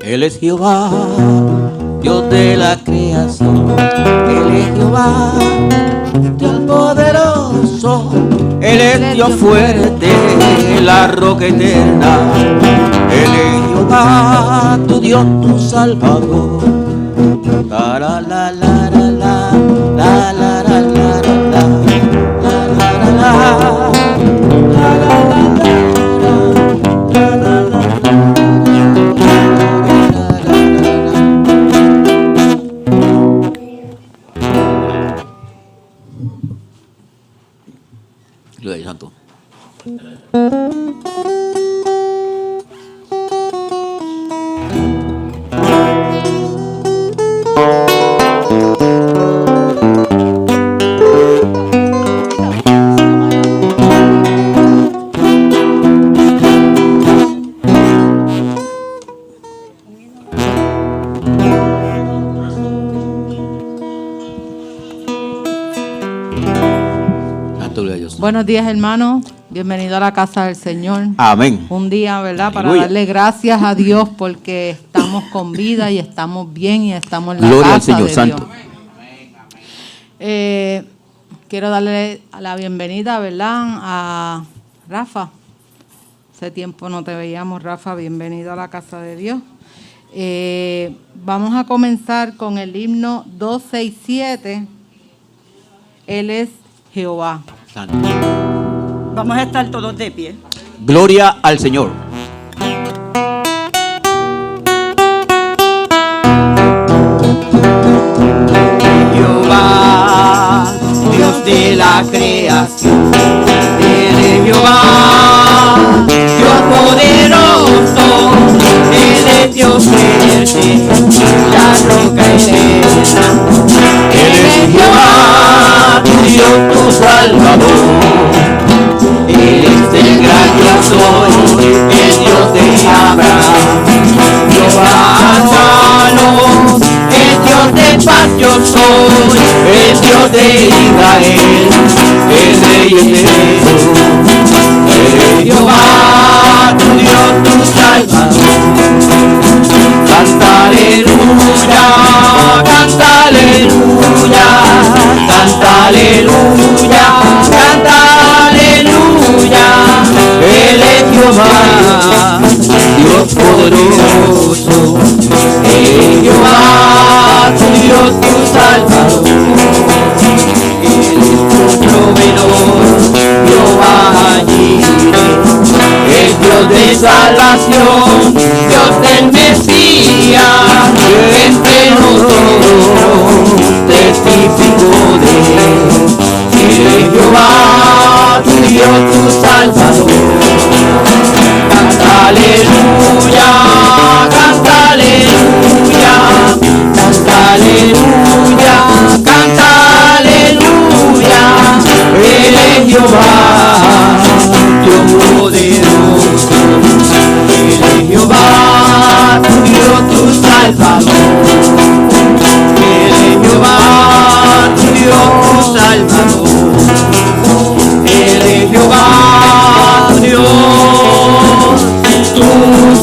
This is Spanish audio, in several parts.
Él es Jehová, Dios de la creación. Él es Jehová, Dios poderoso. Él es Dios fuerte, la roca eterna. Él es Jehová, tu Dios, tu Salvador. La la la la la la la la la la la la. Gloria al Santo. Buenos días, hermanos. Bienvenido a la casa del Señor. Amén. Un día, ¿verdad? Para Aleluya. darle gracias a Dios porque estamos con vida y estamos bien y estamos en la Gloria casa al Señor de Santo. Dios. Quiero darle la bienvenida, ¿verdad? A Rafa. Hace tiempo no te veíamos, Rafa. Bienvenido a la casa de Dios. Vamos a comenzar con el himno 267. Él es Jehová. Santo. Vamos a estar todos de pie. Gloria al Señor. Jehová, Dios de la creación. Él es Jehová, Dios poderoso. Él es Dios fuerte, la roca eterna. Él es Jehová, tu Dios, tu Salvador. Él es el gran yo soy, el Dios de Abraham. Jehová Shalom, el Dios de paz yo soy, el Dios de Israel, el Rey eterno. Eres Jehová, tu Dios, tu Salvador. Canta aleluya, canta aleluya, canta aleluya, canta aleluya. Él es Jehová, Dios poderoso. Él es Jehová, tu Dios, tu Salvador. Él es tu proveedor, Jehová Jireh. El Dios de salvación, Dios del Mesías, entre nosotros testifico de él. Eres Jehová, tu Dios, tu Salvador. Canta aleluya, canta aleluya, canta aleluya, canta aleluya. Él es Jehová, Dios poderoso. Él es Jehová, tu Dios, tu Salvador. Él es Jehová, tu Dios, tu Salvador. Él es Jehová, tu Dios, tu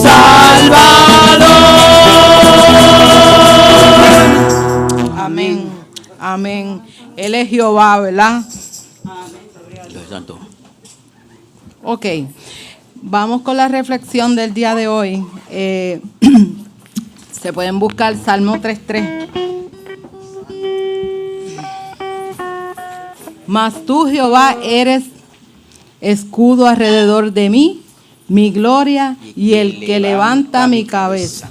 Salvador. Amén. Amén. Él es Jehová, ¿verdad? Gloria al Santo. Ok. Vamos con la reflexión del día de hoy. Se pueden buscar Salmo 3:3. Mas tú, Jehová, eres escudo alrededor de mí, mi gloria y el que levanta mi cabeza.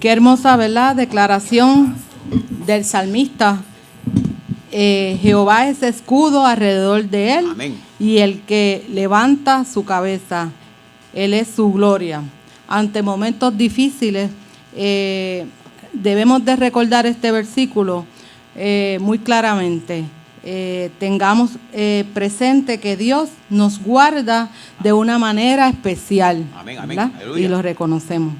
Qué hermosa, ¿verdad? Declaración del salmista. Jehová es escudo alrededor de él. Amén. Y el que levanta su cabeza, él es su gloria. Ante momentos difíciles, debemos de recordar este versículo muy claramente. Tengamos presente que Dios nos guarda de una manera especial. Amén, amén. ¿Verdad? Aleluya. Y lo reconocemos.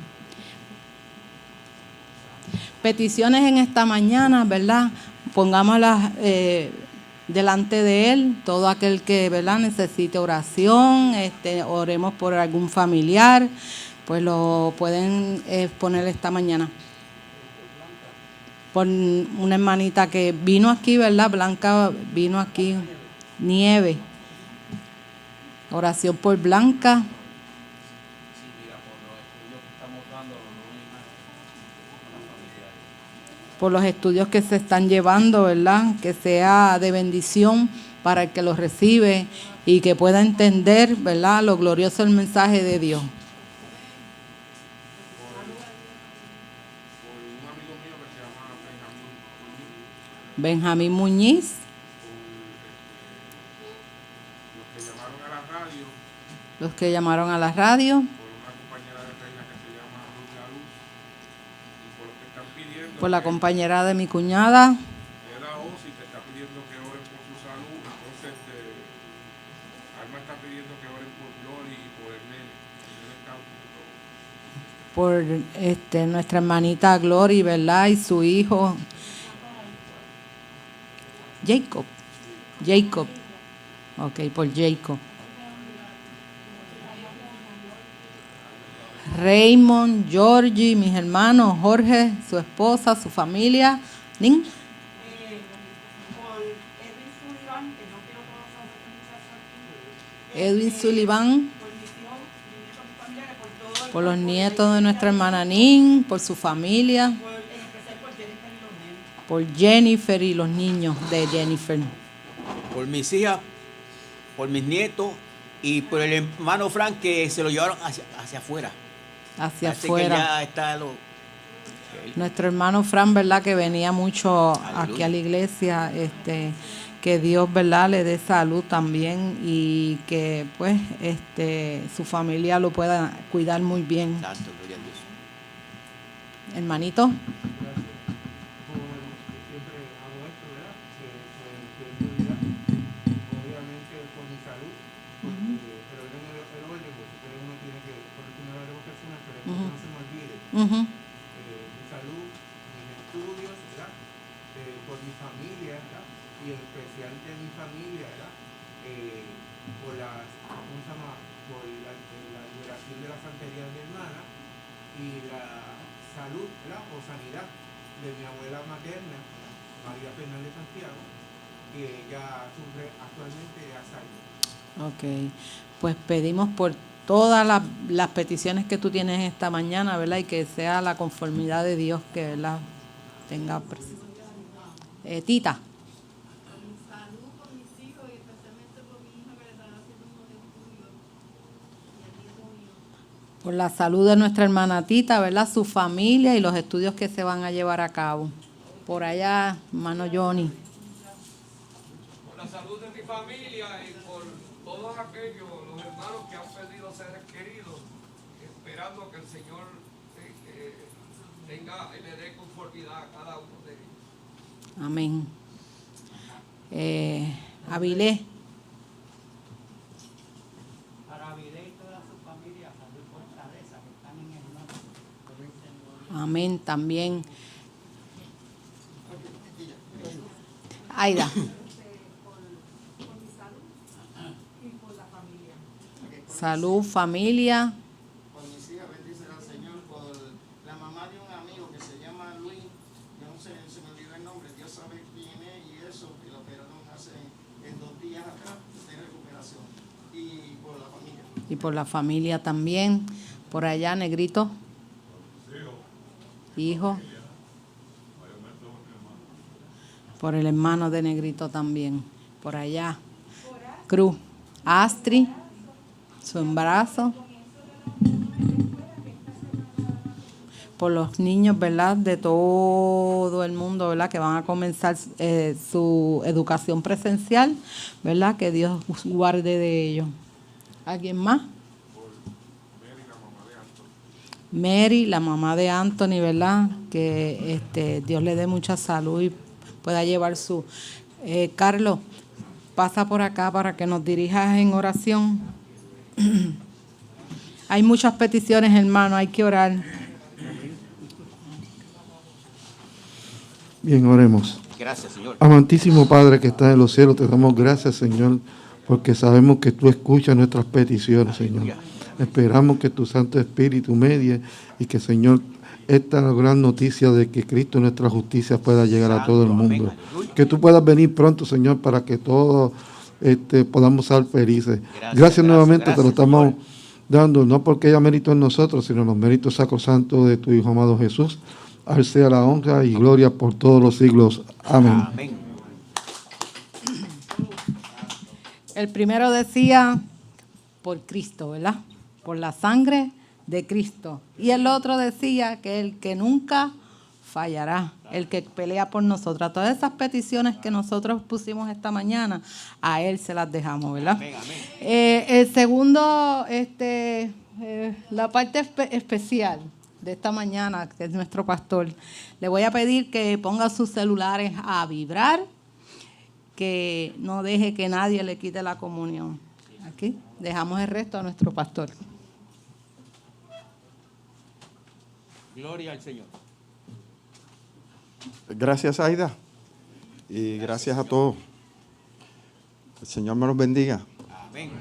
Peticiones en esta mañana, ¿verdad? Pongámoslas delante de Él, todo aquel que, ¿verdad?, necesite oración, oremos por algún familiar, pues lo pueden poner esta mañana. Por una hermanita que vino aquí, ¿verdad? Blanca vino aquí, Nieve. Oración por Blanca. Por los estudios que se están llevando, ¿verdad? Que sea de bendición para el que los recibe y que pueda entender, ¿verdad?, lo glorioso del mensaje de Dios. Benjamín Muñiz. Los que llamaron a la radio. Por la compañera de mi cuñada. Por nuestra hermanita Glory, ¿verdad? Y su hijo Jacob. Ok, por Jacob. Raymond, Georgie, mis hermanos, Jorge, su esposa, su familia. ¿Nin? Edwin Sullivan. Por los nietos de nuestra hermana Nin, por su familia. Por Jennifer y los niños de Jennifer. Por mis hijas, por mis nietos y por el hermano Frank que se lo llevaron hacia afuera. Hacia Así afuera. que ya está Nuestro hermano Fran, ¿verdad? Que venía mucho Aleluya. aquí a la iglesia, que Dios, ¿verdad?, le dé salud también y que pues su familia lo pueda cuidar muy bien. Santo, gloria a Dios. Hermanito. Uh-huh. Mi salud, mis estudios, ¿verdad? Por mi familia, ¿verdad? Y en especial de mi familia, ¿verdad? Por la liberación de la santería de mi hermana y la salud, ¿verdad? O sanidad de mi abuela materna, María Fernández Santiago, que ella sufre actualmente Alzheimer. Ok, pues pedimos por todas las peticiones que tú tienes esta mañana, ¿verdad? Y que sea la conformidad de Dios que, ¿verdad?, tenga presente. Tita. Por la salud de nuestra hermana Tita, ¿verdad? Su familia y los estudios que se van a llevar a cabo. Por allá, hermano Johnny. Por la salud de mi familia y por todos aquellos, los hermanos que han perdido seres queridos, esperando que el Señor tenga y le dé conformidad a cada uno de ellos. Amén. Avilés. Para Avilés y toda su familia, salud y fortaleza que están en el nombre. Amén, también. Aida. Salud, familia. Por mis hijas, bendice al Señor, por la mamá de un amigo que se llama Luis, yo no sé, se me olvidó el nombre, Dios sabe quién es y eso, que lo operaron hace 2 días atrás de recuperación. Y por la familia. Y por la familia también. Por allá, Negrito. Hijo. Por el hermano de Negrito también. Por allá. Cruz. Astrid. Su embarazo. Por los niños, ¿verdad?, de todo el mundo, ¿verdad?, que van a comenzar su educación presencial, ¿verdad?, que Dios guarde de ellos. ¿Alguien más? Mary, la mamá de Anthony, ¿verdad?, que Dios le dé mucha salud y pueda llevar su... Carlos, pasa por acá para que nos dirijas en oración. Hay muchas peticiones, hermano, hay que orar. Bien, oremos. Gracias, Señor. Amantísimo Padre que estás en los cielos, te damos gracias, Señor, porque sabemos que tú escuchas nuestras peticiones, Señor. Esperamos que tu Santo Espíritu medie y que, Señor, esta gran noticia de que Cristo es nuestra justicia pueda llegar a todo el mundo. Que tú puedas venir pronto, Señor, para que todos podamos ser felices. Gracias nuevamente, te lo estamos dando, no porque haya mérito en nosotros, sino los méritos sacrosantos de tu Hijo amado Jesús. A él sea la honra y gloria por todos los siglos. Amén. Amén. El primero decía, por Cristo, ¿verdad? Por la sangre de Cristo. Y el otro decía que el que nunca fallará, el que pelea por nosotros. Todas esas peticiones que nosotros pusimos esta mañana, a Él se las dejamos, ¿verdad? Amén, amén. El segundo, la parte especial de esta mañana, que es nuestro pastor, le voy a pedir que ponga sus celulares a vibrar, que no deje que nadie le quite la comunión. Aquí dejamos el resto a nuestro pastor. Gloria al Señor. Gracias, Aida, y gracias a todos. El Señor me los bendiga. Amén.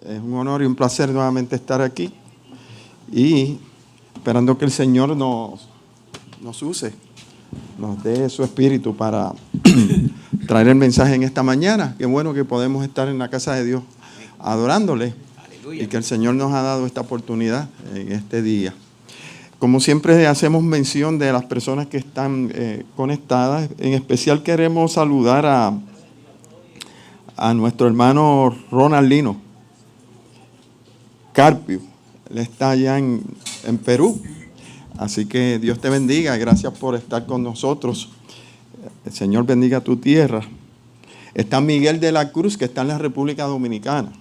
Es un honor y un placer nuevamente estar aquí y esperando que el Señor nos use, nos dé su espíritu para traer el mensaje en esta mañana. Qué bueno que podemos estar en la casa de Dios adorándole. Aleluya. Y que el Señor nos ha dado esta oportunidad en este día. Como siempre hacemos mención de las personas que están conectadas, en especial queremos saludar a nuestro hermano Ronaldino Carpio. Él está allá en Perú. Así que Dios te bendiga. Gracias por estar con nosotros. El Señor bendiga tu tierra. Está Miguel de la Cruz, que está en la República Dominicana.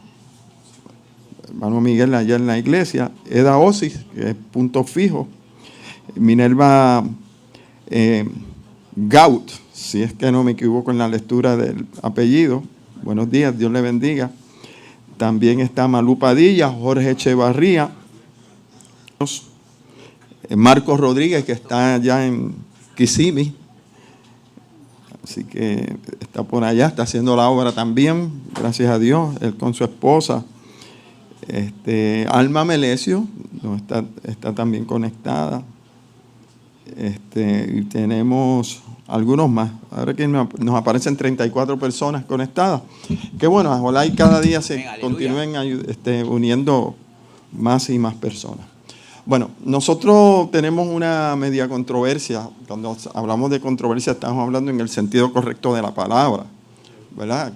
Hermano Miguel allá en la iglesia. Eda Osis, que es punto fijo. Minerva Gaut, si es que no me equivoco en la lectura del apellido. Buenos días, Dios le bendiga. También está Malú Padilla, Jorge Echevarría, Marcos Rodríguez, que está allá en Kissimmee. Así que está por allá, está haciendo la obra también, gracias a Dios, él con su esposa. Alma Melesio no, está también conectada. Y tenemos algunos más. Ahora que nos aparecen 34 personas conectadas. Qué bueno, ojalá y cada día se continúen uniendo más y más personas. Bueno, nosotros tenemos una media controversia. Cuando hablamos de controversia estamos hablando en el sentido correcto de la palabra, ¿verdad?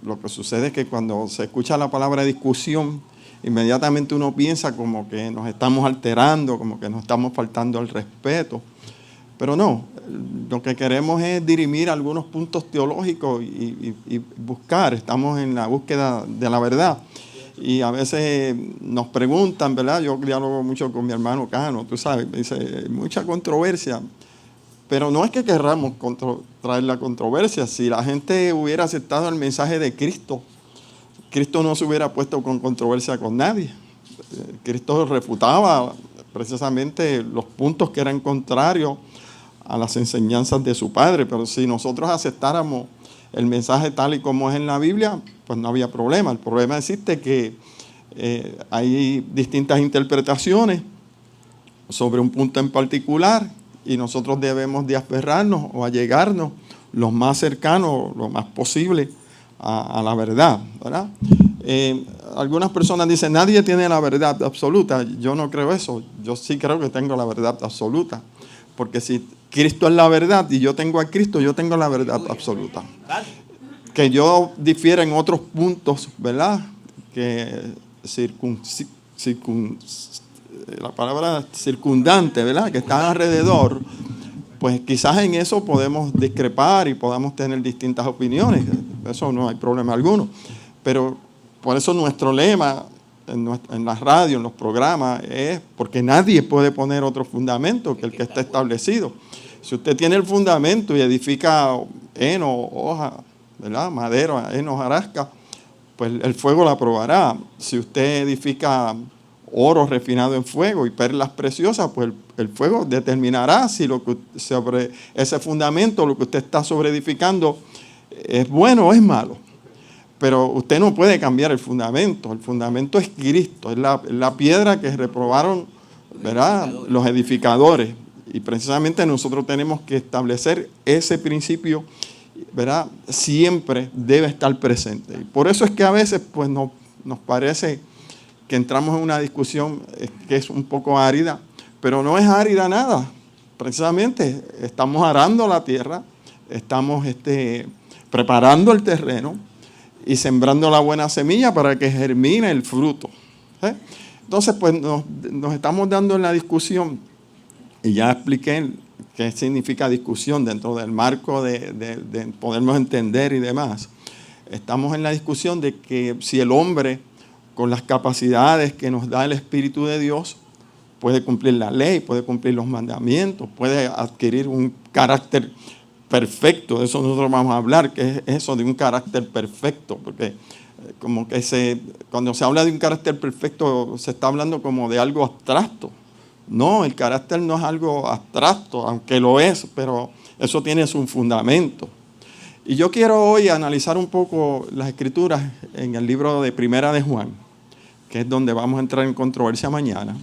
Lo que sucede es que cuando se escucha la palabra discusión, inmediatamente uno piensa como que nos estamos alterando, como que nos estamos faltando al respeto. Pero no, lo que queremos es dirimir algunos puntos teológicos y buscar, estamos en la búsqueda de la verdad. Y a veces nos preguntan, ¿verdad? Yo dialogo mucho con mi hermano Cano, tú sabes, me dice, mucha controversia. Pero no es que querramos traer la controversia. Si la gente hubiera aceptado el mensaje de Cristo, Cristo no se hubiera puesto con controversia con nadie. Cristo refutaba precisamente los puntos que eran contrarios a las enseñanzas de su Padre. Pero si nosotros aceptáramos el mensaje tal y como es en la Biblia, pues no había problema. El problema existe que hay distintas interpretaciones sobre un punto en particular y nosotros debemos de aferrarnos o allegarnos lo más cercano, lo más posible a la verdad, ¿verdad? Algunas personas dicen, nadie tiene la verdad absoluta. Yo no creo eso. Yo sí creo que tengo la verdad absoluta. Porque si Cristo es la verdad y yo tengo a Cristo, yo tengo la verdad absoluta. Que yo difiera en otros puntos, ¿verdad? Que la palabra circundante, ¿verdad? Que están alrededor. Pues quizás en eso podemos discrepar y podamos tener distintas opiniones. Eso no hay problema alguno. Pero por eso nuestro lema en la radio, en los programas, es porque nadie puede poner otro fundamento que el que está establecido. Si usted tiene el fundamento y edifica heno, hoja, ¿verdad? Madera, heno, hojarasca, pues el fuego la probará. Si usted edifica oro refinado en fuego y perlas preciosas, pues el fuego determinará si sobre ese fundamento, lo que usted está sobreedificando, es bueno o es malo. Pero usted no puede cambiar el fundamento. El fundamento es Cristo, es la piedra que reprobaron, ¿verdad?, los edificadores. Y precisamente nosotros tenemos que establecer ese principio, ¿verdad? Siempre debe estar presente. Y por eso es que a veces pues, nos parece que entramos en una discusión que es un poco árida, pero no es árida nada. Precisamente estamos arando la tierra, estamos preparando el terreno y sembrando la buena semilla para que germine el fruto. Entonces, pues nos estamos dando en la discusión, y ya expliqué qué significa discusión dentro del marco de podernos entender y demás. Estamos en la discusión de que si el hombre, con las capacidades que nos da el Espíritu de Dios, puede cumplir la ley, puede cumplir los mandamientos, puede adquirir un carácter perfecto. De eso nosotros vamos a hablar, que es eso de un carácter perfecto, porque como que cuando se habla de un carácter perfecto se está hablando como de algo abstracto. No, el carácter no es algo abstracto, aunque lo es, pero eso tiene su fundamento. Y yo quiero hoy analizar un poco las Escrituras en el libro de Primera de Juan, que es donde vamos a entrar en controversia mañana.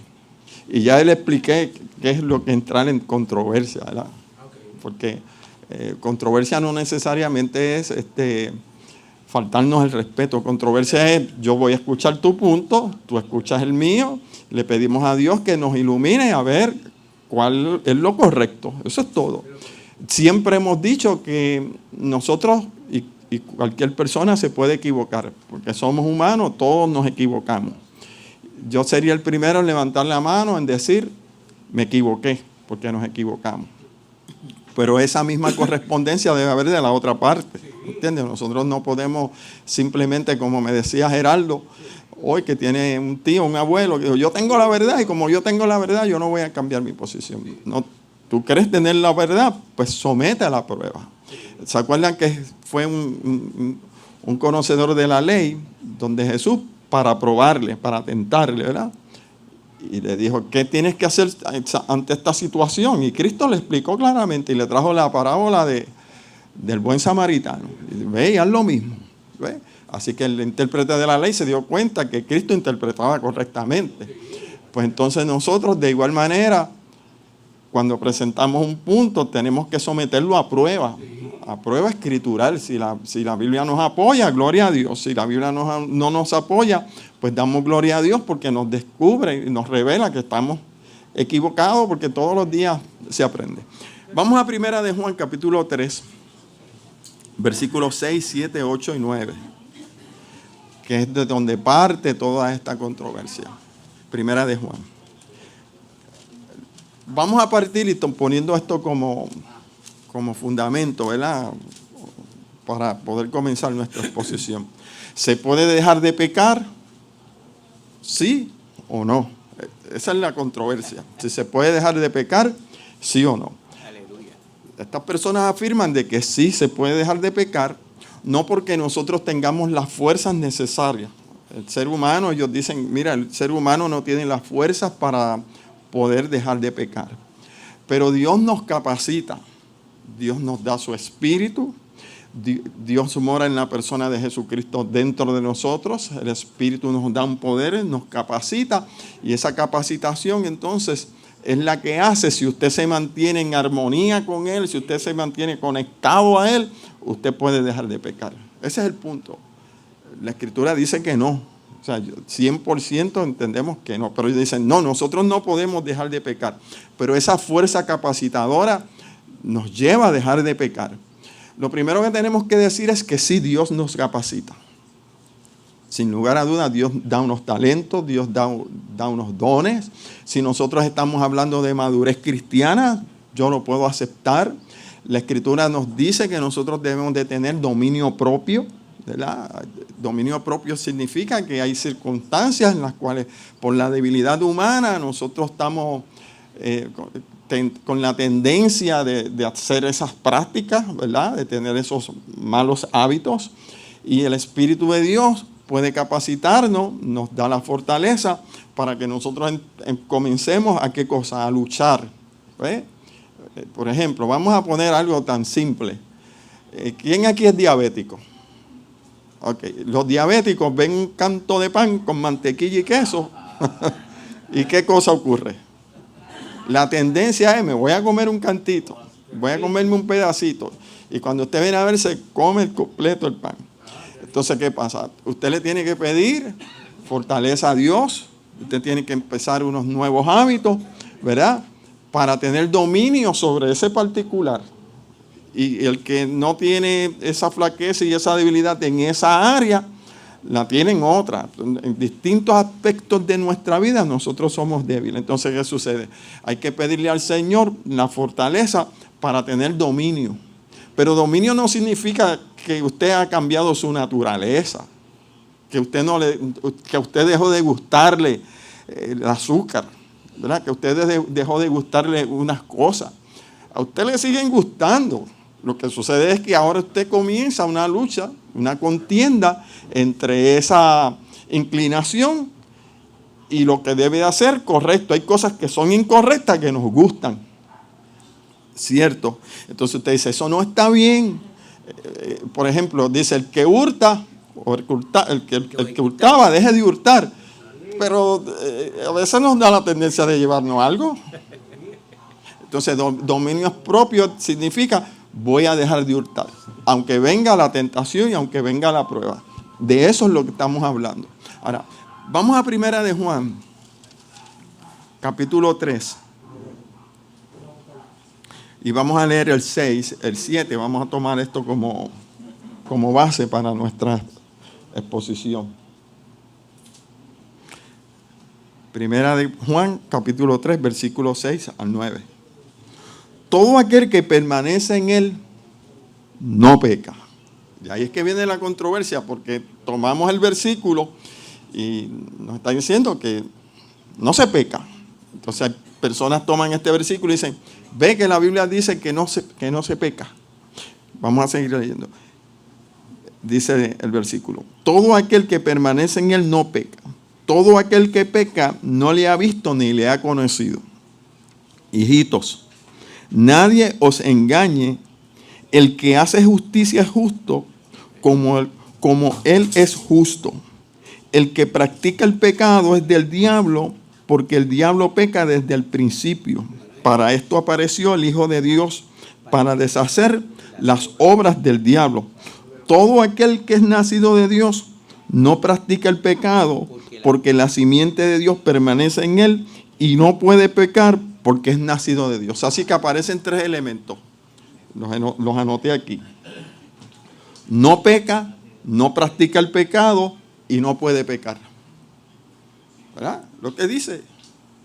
Y ya le expliqué qué es lo que entrar en controversia, ¿verdad? Porque controversia no necesariamente es faltarnos el respeto. Controversia es: yo voy a escuchar tu punto, tú escuchas el mío, le pedimos a Dios que nos ilumine a ver cuál es lo correcto. Eso es todo. Siempre hemos dicho que nosotros y cualquier persona se puede equivocar, porque somos humanos, todos nos equivocamos. Yo sería el primero en levantar la mano, en decir, me equivoqué, porque nos equivocamos. Pero esa misma correspondencia debe haber de la otra parte, ¿entiendes? Nosotros no podemos simplemente, como me decía Geraldo, hoy que tiene un tío, un abuelo, que dijo, yo tengo la verdad y como yo tengo la verdad, yo no voy a cambiar mi posición. No, tú quieres tener la verdad, pues somete a la prueba. ¿Se acuerdan que fue un conocedor de la ley, donde Jesús, para probarle, para tentarle, ¿verdad?, y le dijo, ¿qué tienes que hacer ante esta situación? Y Cristo le explicó claramente y le trajo la parábola del buen samaritano. Y ve, y haz lo mismo. ¿Ve? Así que el intérprete de la ley se dio cuenta que Cristo interpretaba correctamente. Pues entonces nosotros, de igual manera, cuando presentamos un punto, tenemos que someterlo a prueba escritural. Si la Biblia nos apoya, gloria a Dios. Si la Biblia no nos apoya, pues damos gloria a Dios porque nos descubre y nos revela que estamos equivocados, porque todos los días se aprende. Vamos a Primera de Juan, capítulo 3, versículos 6, 7, 8 y 9, que es de donde parte toda esta controversia. Primera de Juan. Vamos a partir y poniendo esto como fundamento, ¿verdad?, para poder comenzar nuestra exposición. ¿Se puede dejar de pecar? ¿Sí o no? Esa es la controversia. Si se puede dejar de pecar, ¿sí o no? Aleluya. Estas personas afirman de que sí se puede dejar de pecar, no porque nosotros tengamos las fuerzas necesarias. El ser humano, ellos dicen, mira, el ser humano no tiene las fuerzas para poder dejar de pecar. Pero Dios nos capacita, Dios nos da su espíritu, Dios mora en la persona de Jesucristo dentro de nosotros, el Espíritu nos da un poder, nos capacita, y esa capacitación entonces es la que hace, si usted se mantiene en armonía con Él, si usted se mantiene conectado a Él, usted puede dejar de pecar. Ese es el punto. La Escritura dice que no, o sea, 100% entendemos que no, pero ellos dicen, no, nosotros no podemos dejar de pecar, pero esa fuerza capacitadora nos lleva a dejar de pecar. Lo primero que tenemos que decir es que sí, Dios nos capacita. Sin lugar a dudas, Dios da unos talentos, Dios da unos dones. Si nosotros estamos hablando de madurez cristiana, yo lo puedo aceptar. La Escritura nos dice que nosotros debemos de tener dominio propio, ¿verdad? Dominio propio significa que hay circunstancias en las cuales, por la debilidad humana, nosotros estamos con la tendencia de hacer esas prácticas, ¿verdad?, de tener esos malos hábitos, y el Espíritu de Dios puede capacitarnos, nos da la fortaleza para que nosotros comencemos a ¿qué cosa? A luchar. ¿Ve? Por ejemplo, vamos a poner algo tan simple. ¿Quién aquí es diabético? Ok, los diabéticos ven un canto de pan con mantequilla y queso. ¿Y qué cosa ocurre? La tendencia es, me voy a comer un cantito, voy a comerme un pedacito. Y cuando usted viene a ver, se come el completo el pan. Entonces, ¿qué pasa? Usted le tiene que pedir fortaleza a Dios. Usted tiene que empezar unos nuevos hábitos, ¿verdad? Para tener dominio sobre ese particular. Y el que no tiene esa flaqueza y esa debilidad en esa área, la tiene en otra. En distintos aspectos de nuestra vida nosotros somos débiles. Entonces, ¿qué sucede? Hay que pedirle al Señor la fortaleza para tener dominio. Pero dominio no significa que usted ha cambiado su naturaleza, que usted dejó de gustarle el azúcar, ¿verdad? Que usted dejó de gustarle unas cosas. A usted le siguen gustando. Lo que sucede es que ahora usted comienza una lucha, una contienda entre esa inclinación y lo que debe de hacer correcto. Hay cosas que son incorrectas que nos gustan. ¿Cierto? Entonces usted dice, eso no está bien. Por ejemplo, dice, el que hurta, o el que hurtaba, deje de hurtar. Pero a veces nos da la tendencia de llevarnos algo. Entonces, dominio propio significa, voy a dejar de hurtar. Aunque venga la tentación y aunque venga la prueba. De eso es lo que estamos hablando. Ahora, vamos a Primera de Juan, capítulo 3. Y vamos a leer el 6, el 7. Vamos a tomar esto como base para nuestra exposición. Primera de Juan, capítulo 3, versículo 6 al 9. Todo aquel que permanece en él no peca. Y ahí es que viene la controversia, porque tomamos el versículo y nos está diciendo que no se peca. Entonces hay personas toman este versículo y dicen, ve que la Biblia dice que no se peca. Vamos a seguir leyendo. Dice el versículo, todo aquel que permanece en él no peca. Todo aquel que peca no le ha visto ni le ha conocido. Hijitos, nadie os engañe. El que hace justicia es justo como él es justo. El que practica el pecado es del diablo, porque el diablo peca desde el principio. Para esto apareció el Hijo de Dios, para deshacer las obras del diablo. Todo aquel que es nacido de Dios no practica el pecado, porque la simiente de Dios permanece en él y no puede pecar porque es nacido de Dios. Así que aparecen tres elementos. Los anoté aquí. No peca, no practica el pecado y no puede pecar. ¿Verdad? Lo que dice,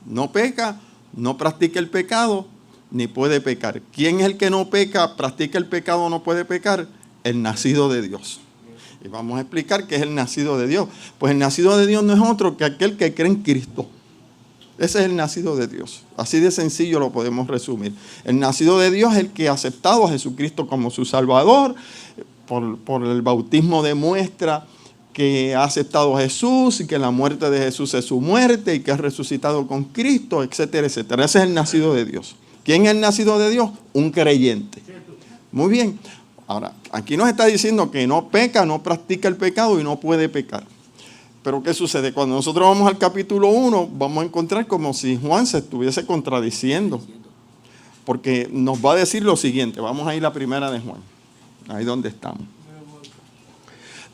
no peca, no practica el pecado, ni puede pecar. ¿Quién es el que no peca, practica el pecado, no puede pecar? El nacido de Dios. Y vamos a explicar qué es el nacido de Dios. Pues el nacido de Dios no es otro que aquel que cree en Cristo. Ese es el nacido de Dios. Así de sencillo lo podemos resumir. El nacido de Dios es el que ha aceptado a Jesucristo como su Salvador. Por el bautismo demuestra que ha aceptado a Jesús y que la muerte de Jesús es su muerte y que ha resucitado con Cristo, etcétera, etcétera. Ese es el nacido de Dios. ¿Quién es el nacido de Dios? Un creyente. Muy bien. Ahora, aquí nos está diciendo que no peca, no practica el pecado y no puede pecar. Pero ¿qué sucede? Cuando nosotros vamos al capítulo 1, vamos a encontrar como si Juan se estuviese contradiciendo. Porque nos va a decir lo siguiente. Vamos a ir a Primera de Juan. Ahí donde estamos.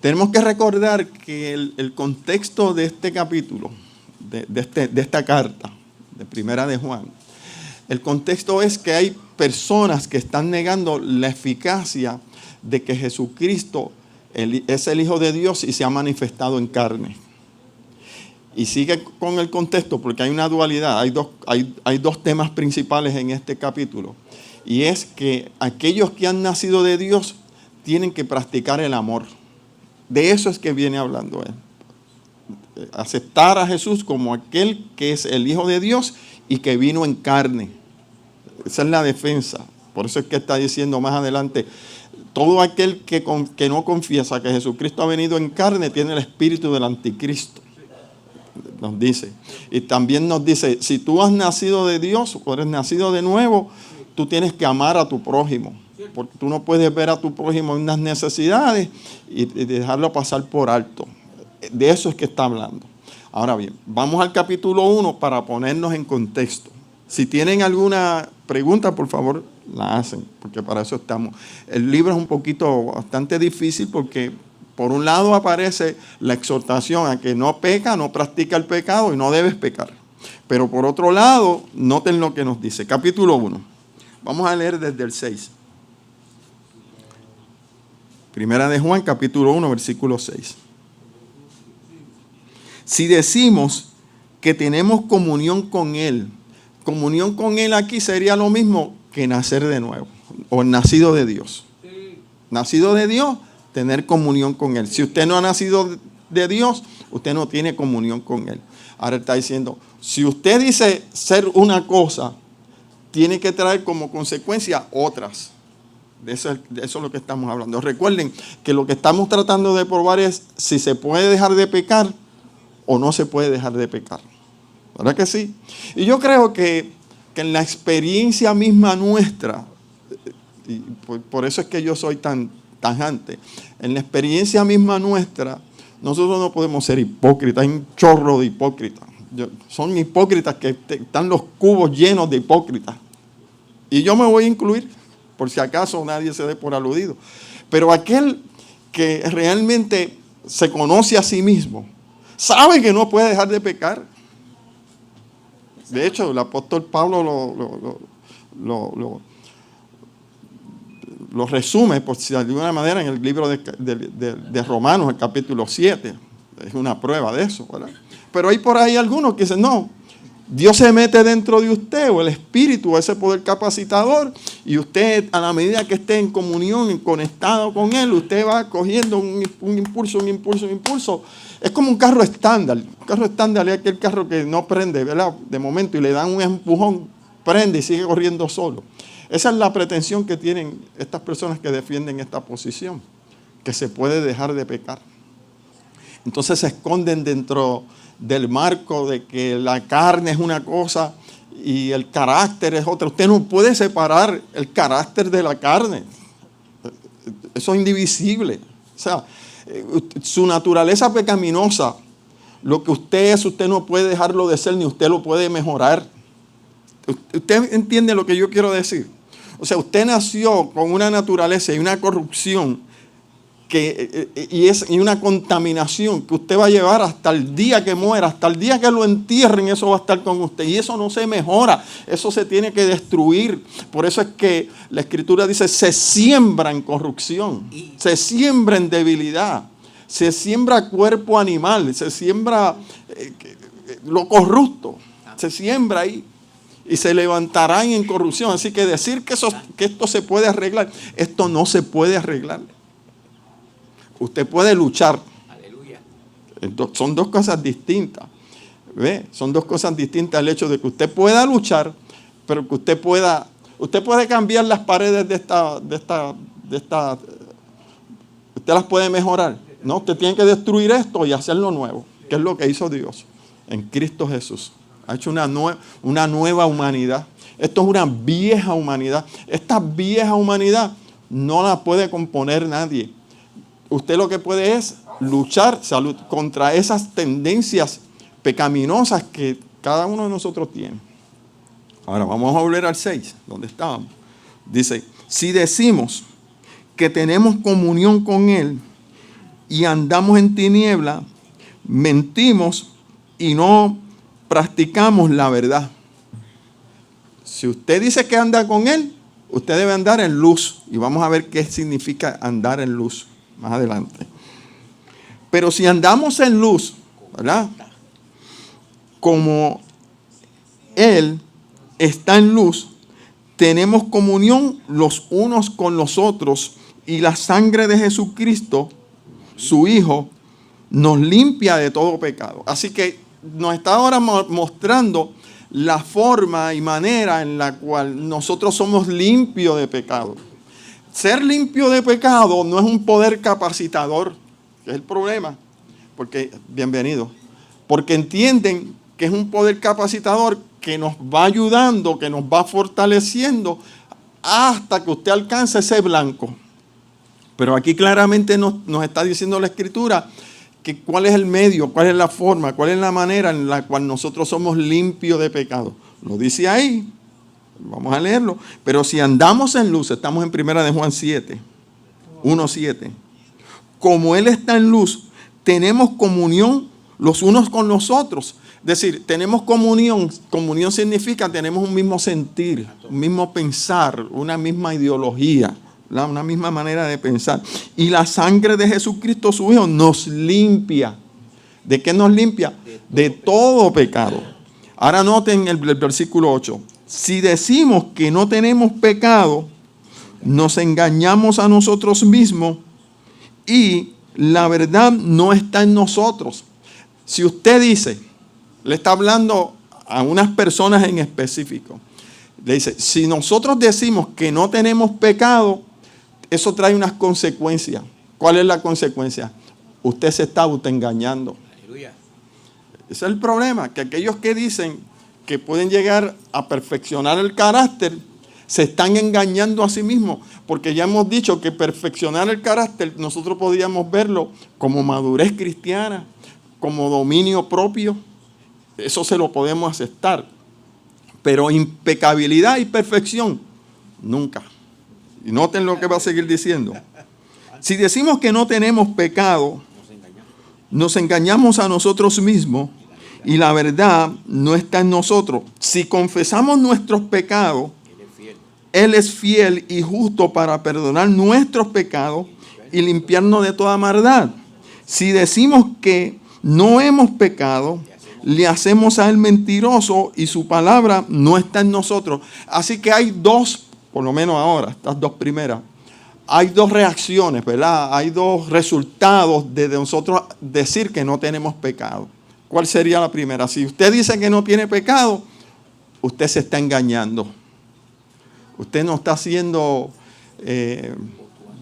Tenemos que recordar que el contexto de este capítulo, de esta carta, de Primera de Juan, el contexto es que hay personas que están negando la eficacia de que Jesucristo es el Hijo de Dios y se ha manifestado en carne. Y sigue con el contexto porque hay una dualidad, hay dos temas principales en este capítulo. Y es que aquellos que han nacido de Dios tienen que practicar el amor. De eso es que viene hablando él. Aceptar a Jesús como aquel que es el Hijo de Dios y que vino en carne. Esa es la defensa. Por eso es que está diciendo más adelante, todo aquel que no confiesa que Jesucristo ha venido en carne tiene el espíritu del anticristo. Nos dice. Y también nos dice, si tú has nacido de Dios o eres nacido de nuevo, tú tienes que amar a tu prójimo. porque tú no puedes ver a tu prójimo en unas necesidades y dejarlo pasar por alto. De eso es que está hablando. Ahora bien, vamos al capítulo 1 para ponernos en contexto. Si tienen alguna pregunta, por favor, la hacen, porque para eso estamos. El libro es un poquito bastante difícil porque por un lado aparece la exhortación a que no peca, no practica el pecado y no debes pecar. Pero por otro lado, noten lo que nos dice. Capítulo 1. Vamos a leer desde el 6. Primera de Juan, capítulo 1, versículo 6. Si decimos que tenemos comunión con Él aquí sería lo mismo que nacer de nuevo, o nacido de Dios. Nacido de Dios, tener comunión con Él. Si usted no ha nacido de Dios, usted no tiene comunión con Él. Ahora está diciendo, si usted dice ser una cosa, tiene que traer como consecuencia otras. De eso es lo que estamos hablando. Recuerden que lo que estamos tratando de probar es si se puede dejar de pecar o no se puede dejar de pecar. ¿Verdad que sí? Y yo creo que en la experiencia misma nuestra, y por eso es que yo soy tan tajante, en la experiencia misma nuestra, nosotros no podemos ser hipócritas. Hay un chorro de hipócritas. Son hipócritas que están los cubos llenos de hipócritas. Y yo me voy a incluir, por si acaso nadie se dé por aludido. Pero aquel que realmente se conoce a sí mismo, sabe que no puede dejar de pecar. De hecho, el apóstol Pablo lo resume, por si de alguna manera, en el libro de Romanos, el capítulo 7. Es una prueba de eso, ¿verdad? Pero hay por ahí algunos que dicen, no, Dios se mete dentro de usted, o el Espíritu, ese poder capacitador, y usted, a la medida que esté en comunión, conectado con Él, usted va cogiendo un impulso. Es como un carro estándar. Un carro estándar es aquel carro que no prende, ¿verdad? De momento, y le dan un empujón, prende y sigue corriendo solo. Esa es la pretensión que tienen estas personas que defienden esta posición, que se puede dejar de pecar. Entonces se esconden dentro del marco de que la carne es una cosa y el carácter es otra. Usted no puede separar el carácter de la carne. Eso es indivisible. O sea, su naturaleza pecaminosa, lo que usted es, usted no puede dejarlo de ser, ni usted lo puede mejorar. ¿Usted entiende lo que yo quiero decir? O sea, usted nació con una naturaleza y una corrupción y una contaminación que usted va a llevar hasta el día que muera, hasta el día que lo entierren, eso va a estar con usted. Y eso no se mejora, eso se tiene que destruir. Por eso es que la Escritura dice, se siembra en corrupción, se siembra en debilidad, se siembra cuerpo animal, se siembra lo corrupto, se siembra ahí. Y se levantarán en corrupción. Así que decir que esto se puede arreglar, esto no se puede arreglar. Usted puede luchar. Aleluya. Son dos cosas distintas. ¿Ve? Son dos cosas distintas el hecho de que usted pueda luchar, pero que usted puede cambiar las paredes de esta, usted las puede mejorar. No, usted tiene que destruir esto y hacerlo nuevo, que es lo que hizo Dios en Cristo Jesús. Ha hecho una nueva humanidad. Esto es una vieja humanidad. Esta vieja humanidad no la puede componer nadie. Usted lo que puede es luchar contra esas tendencias pecaminosas que cada uno de nosotros tiene. Ahora vamos a volver al 6, donde estábamos. Dice, si decimos que tenemos comunión con Él y andamos en tiniebla, mentimos y no practicamos la verdad. Si usted dice que anda con Él, usted debe andar en luz. Y vamos a ver qué significa andar en luz más adelante. Pero si andamos en luz, ¿verdad? Como Él está en luz, tenemos comunión los unos con los otros y la sangre de Jesucristo, su Hijo, nos limpia de todo pecado. Así que nos está ahora mostrando la forma y manera en la cual nosotros somos limpios de pecado. Ser limpio de pecado no es un poder capacitador, que es el problema, porque entienden que es un poder capacitador que nos va ayudando, que nos va fortaleciendo hasta que usted alcance ese blanco. Pero aquí claramente nos está diciendo la Escritura que cuál es el medio, cuál es la forma, cuál es la manera en la cual nosotros somos limpios de pecado. Lo dice ahí, vamos a leerlo. Pero si andamos en luz, estamos en 1 de Juan 7, 1:7. Como Él está en luz, tenemos comunión los unos con los otros. Es decir, tenemos comunión. Comunión significa tenemos un mismo sentir, un mismo pensar, una misma ideología, una misma manera de pensar. Y la sangre de Jesucristo, su Hijo, nos limpia. ¿De qué nos limpia? De todo pecado. Ahora noten el versículo 8. Si decimos que no tenemos pecado, nos engañamos a nosotros mismos y la verdad no está en nosotros. Si usted dice, le está hablando a unas personas en específico, le dice, si nosotros decimos que no tenemos pecado, eso trae unas consecuencias. ¿Cuál es la consecuencia? Usted se está autoengañando. Aleluya. Ese es el problema, que aquellos que dicen que pueden llegar a perfeccionar el carácter, se están engañando a sí mismos, porque ya hemos dicho que perfeccionar el carácter, nosotros podríamos verlo como madurez cristiana, como dominio propio, eso se lo podemos aceptar, pero impecabilidad y perfección, nunca. Y noten lo que va a seguir diciendo. Si decimos que no tenemos pecado, nos engañamos a nosotros mismos y la verdad no está en nosotros. Si confesamos nuestros pecados, Él es fiel y justo para perdonar nuestros pecados y limpiarnos de toda maldad. Si decimos que no hemos pecado, le hacemos a Él mentiroso y su palabra no está en nosotros. Así que hay dos, por lo menos ahora, estas dos primeras, hay dos reacciones, ¿verdad? Hay dos resultados de nosotros decir que no tenemos pecado. ¿Cuál sería la primera? Si usted dice que no tiene pecado, usted se está engañando. Usted no está siendo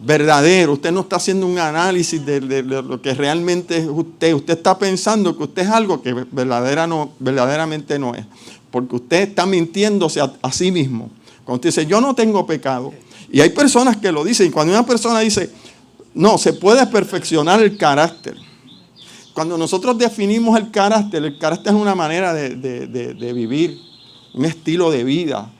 verdadero, usted no está haciendo un análisis de lo que realmente es usted. Usted está pensando que usted es algo que verdaderamente no es. Porque usted está mintiéndose a sí mismo. Cuando usted dice, yo no tengo pecado. Y hay personas que lo dicen. Cuando una persona dice, no, se puede perfeccionar el carácter. Cuando nosotros definimos el carácter es una manera de vivir, un estilo de vida.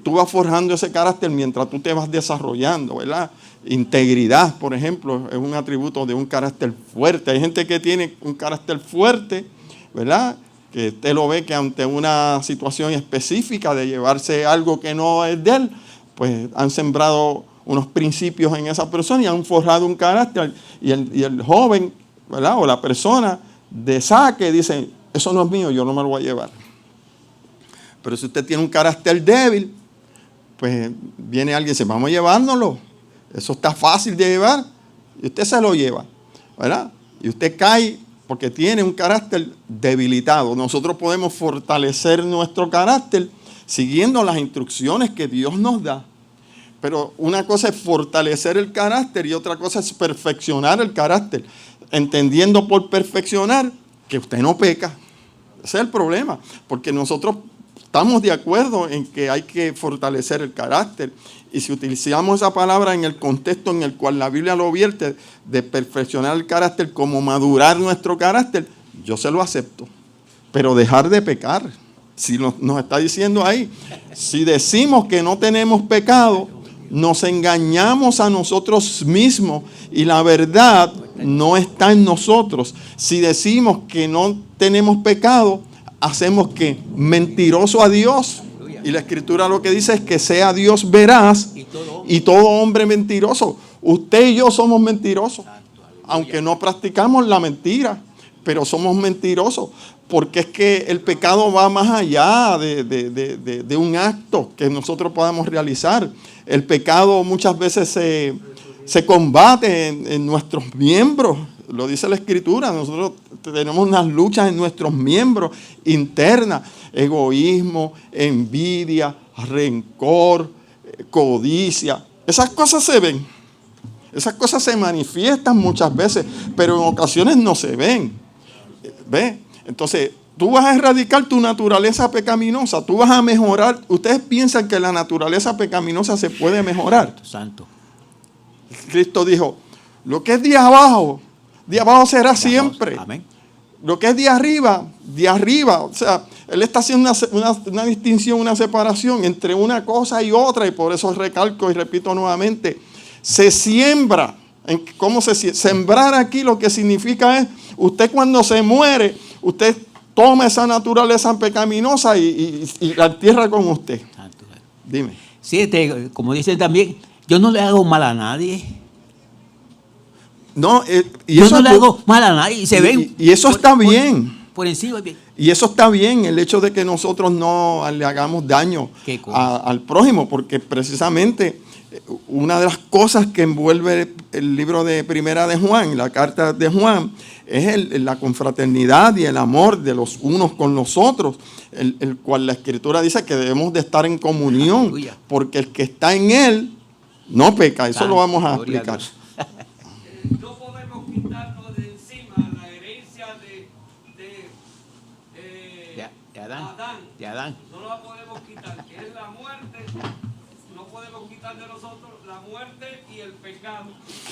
Tú vas forjando ese carácter mientras tú te vas desarrollando, ¿verdad? Integridad, por ejemplo, es un atributo de un carácter fuerte. Hay gente que tiene un carácter fuerte, ¿verdad? Que usted lo ve que ante una situación específica de llevarse algo que no es de él, pues han sembrado unos principios en esa persona y han forjado un carácter. Y el joven, ¿verdad? O la persona de saque dice, eso no es mío, yo no me lo voy a llevar. Pero si usted tiene un carácter débil, pues viene alguien y dice, vamos a llevárnoslo. Eso está fácil de llevar. Y usted se lo lleva, ¿verdad? Y usted cae porque tiene un carácter debilitado. Nosotros podemos fortalecer nuestro carácter siguiendo las instrucciones que Dios nos da. Pero una cosa es fortalecer el carácter y otra cosa es perfeccionar el carácter. Entendiendo por perfeccionar que usted no peca. Ese es el problema. Porque nosotros estamos de acuerdo en que hay que fortalecer el carácter. Y si utilizamos esa palabra en el contexto en el cual la Biblia lo vierte, de perfeccionar el carácter como madurar nuestro carácter, yo se lo acepto. Pero dejar de pecar. Si nos está diciendo ahí, si decimos que no tenemos pecado, nos engañamos a nosotros mismos y la verdad no está en nosotros. Si decimos que no tenemos pecado, hacemos que mentiroso a Dios. Y la Escritura lo que dice es que sea Dios veraz y todo hombre mentiroso. Usted y yo somos mentirosos, aunque no practicamos la mentira, pero somos mentirosos. Porque es que el pecado va más allá de un acto que nosotros podamos realizar. El pecado muchas veces se combate en nuestros miembros. Lo dice la Escritura. Nosotros tenemos unas luchas en nuestros miembros internas. Egoísmo, envidia, rencor, codicia. Esas cosas se ven. Esas cosas se manifiestan muchas veces, pero en ocasiones no se ven. ¿Ve? Entonces, tú vas a erradicar tu naturaleza pecaminosa, tú vas a mejorar. Ustedes piensan que la naturaleza pecaminosa se puede mejorar. Santo. Cristo dijo, lo que es de abajo será siempre. Amén. Lo que es de arriba. O sea, Él está haciendo una distinción, una separación entre una cosa y otra, y por eso recalco y repito nuevamente, se siembra. ¿Cómo se siembra? Sembrar aquí lo que significa es, usted cuando se muere, usted toma esa naturaleza pecaminosa y la entierra con usted. Santo. Dime. Sí, como dicen también, yo no le hago mal a nadie. No, y Yo eso no le hago mal a nadie. Y se ven. y eso está bien. Por encima. Bien. Y eso está bien, el hecho de que nosotros no le hagamos daño al prójimo, porque precisamente una de las cosas que envuelve el libro de Primera de Juan, la carta de Juan, es la confraternidad y el amor de los unos con los otros, el cual la Escritura dice que debemos de estar en comunión, Aleluya. porque el que está en él no peca. Eso lo vamos a Gloria a explicar. Dios. No podemos quitarnos de encima la herencia De Adán. De Adán. No la podemos quitar, que es la muerte. No podemos quitar de nosotros la muerte y el pecado,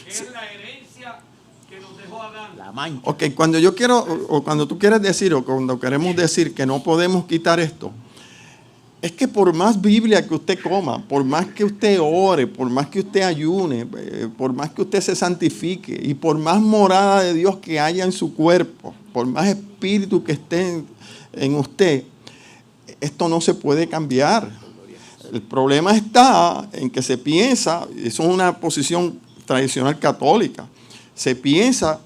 que es la herencia que nos dejó Adán. La mancha. Ok, cuando yo quiero, o cuando tú quieres decir, o cuando queremos decir que no podemos quitar esto, es que por más Biblia que usted coma, por más que usted ore, por más que usted ayune, por más que usted se santifique, y por más morada de Dios que haya en su cuerpo, por más espíritu que esté en usted, esto no se puede cambiar. El problema está en que se piensa, eso es una posición tradicional católica, se piensa